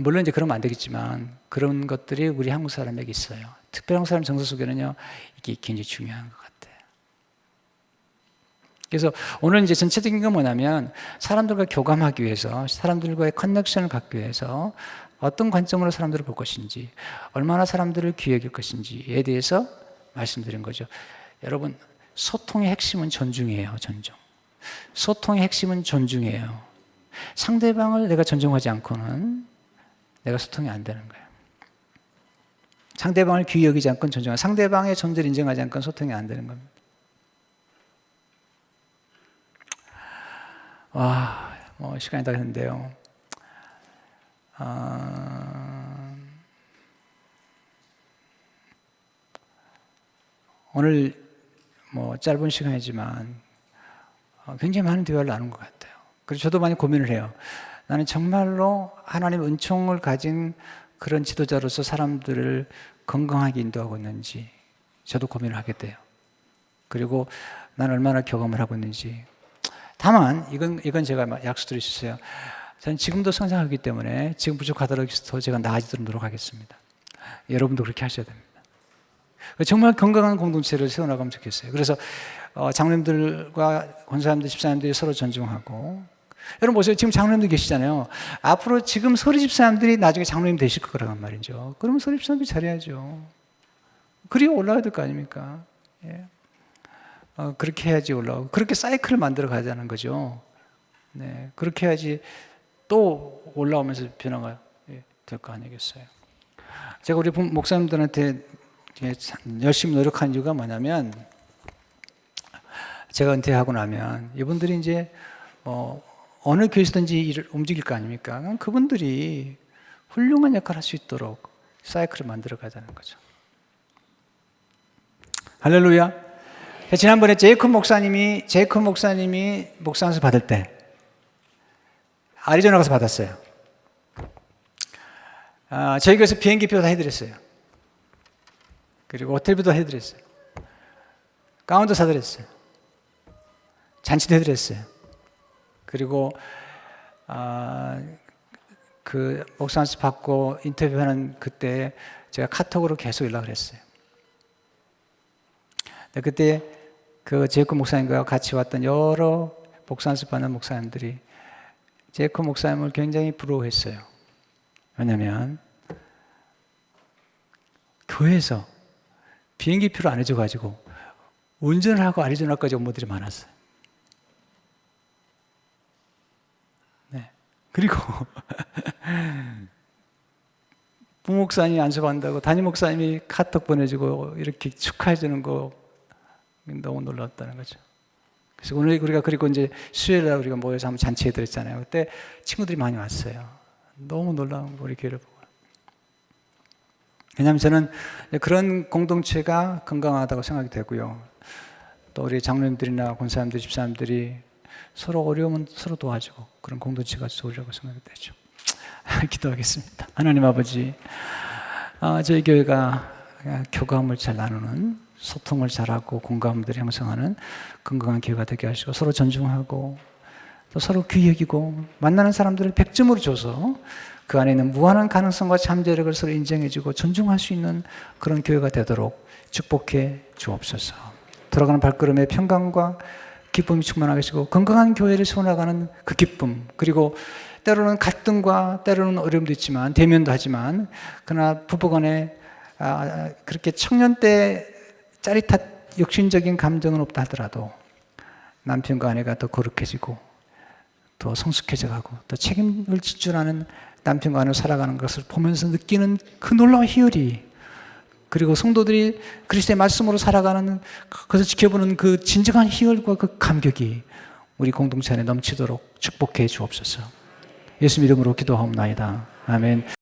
물론 이제 그러면 안 되겠지만 그런 것들이 우리 한국 사람에게 있어요. 특별히 한국 사람 정서 속에는요, 이게 굉장히 중요한 것 같아요. 그래서 오늘 이제 전체적인 건 뭐냐면 사람들과 교감하기 위해서, 사람들과의 커넥션을 갖기 위해서 어떤 관점으로 사람들을 볼 것인지, 얼마나 사람들을 귀히 여길 것인지에 대해서 말씀드린 거죠. 여러분, 소통의 핵심은 존중이에요. 존중. 소통의 핵심은 존중이에요. 상대방을 내가 존중하지 않고는 내가 소통이 안 되는 거예요. 상대방을 귀히 여기지 않고는 존중하고, 상대방의 존재를 인정하지 않고는 소통이 안 되는 겁니다. 와, 시간이 다 됐는데요. 오늘 짧은 시간이지만 굉장히 많은 대화를 나눈 것 같아요. 그래서 저도 많이 고민을 해요. 나는 정말로 하나님 은총을 가진 그런 지도자로서 사람들을 건강하게 인도하고 있는지 저도 고민을 하게 돼요. 그리고 나는 얼마나 교감을 하고 있는지. 다만 이건 제가 약속드릴 수 있어요. 저는 지금도 성장하기 때문에 지금 부족하더라도 제가 나아지도록 노력하겠습니다. 여러분도 그렇게 하셔야 됩니다. 정말 건강한 공동체를 세워나가면 좋겠어요. 그래서 장로님들과 권사님들, 집사님들이 서로 존중하고, 여러분 보세요. 지금 장로님들 계시잖아요. 앞으로 지금 서리 집사님들이 나중에 장로님 되실 거란 말이죠. 그러면 서리 집사님들이 잘해야죠. 그리고 올라가야 될 거 아닙니까? 예. 그렇게 해야지 올라가고, 그렇게 사이클을 만들어 가자는 거죠. 네, 그렇게 해야지 또 올라오면서 변화가 될 거 아니겠어요. 제가 우리 목사님들한테 열심히 노력한 이유가 뭐냐면, 제가 은퇴하고 나면 이분들이 이제 어느 교회에서든지 일을 움직일 거 아닙니까? 그분들이 훌륭한 역할을 할 수 있도록 사이클을 만들어 가자는 거죠. 할렐루야. 지난번에 제이콥 목사님이 목사안수 받을 때 아리조나 가서 받았어요. 저희 교회에서 비행기표 다 해드렸어요. 그리고 호텔비도 해드렸어요. 가운도 사드렸어요. 잔치도 해드렸어요. 그리고 그 목사안수 받고 인터뷰하는 그때 제가 카톡으로 계속 연락을 했어요. 그때 그 제이콥 목사님과 같이 왔던 여러 목사안수 받는 목사님들이 제이콥 목사님을 굉장히 부러워했어요. 왜냐하면 교회에서 비행기표를 안 해줘가지고 운전을 하고 아리조나까지 온 분들이 많았어요. 네. 그리고 부목사님이 안수받는다고 담임 목사님이 카톡 보내주고 이렇게 축하해주는 거 너무 놀랐다는 거죠. 그래서 오늘 우리가 그리고 이제 수요일날 우리가 모여서 한번 잔치해드렸잖아요. 그때 친구들이 많이 왔어요. 너무 놀라운 거 우리 교회를 보고. 왜냐하면 저는 그런 공동체가 건강하다고 생각이 되고요. 또 우리 장로님들이나 권사님들, 집사님들이 서로 어려우면 서로 도와주고 그런 공동체가 좋으려고 생각이 되죠. 기도하겠습니다. 하나님 아버지, 저희 교회가 교감을 잘 나누는, 소통을 잘하고 공감들을 형성하는 건강한 교회가 되게 하시고, 서로 존중하고 또 서로 귀히 여기고, 만나는 사람들을 100점으로 줘서 그 안에 있는 무한한 가능성과 잠재력을 서로 인정해주고 존중할 수 있는 그런 교회가 되도록 축복해 주옵소서. 돌아가는 발걸음에 평강과 기쁨이 충만하게 하시고, 건강한 교회를 세워나가는 그 기쁨, 그리고 때로는 갈등과 때로는 어려움도 있지만, 대면도 하지만, 그러나 부부간에 그렇게 청년 때 짜릿한 육신적인 감정은 없다 하더라도 남편과 아내가 더 거룩해지고 더 성숙해져 가고 더 책임을 지출하는 남편과 아내로 살아가는 것을 보면서 느끼는 그 놀라운 희열이, 그리고 성도들이 그리스도의 말씀으로 살아가는 그것을 지켜보는 그 진정한 희열과 그 감격이 우리 공동체 안에 넘치도록 축복해 주옵소서. 예수 이름으로 기도하옵나이다. 아멘.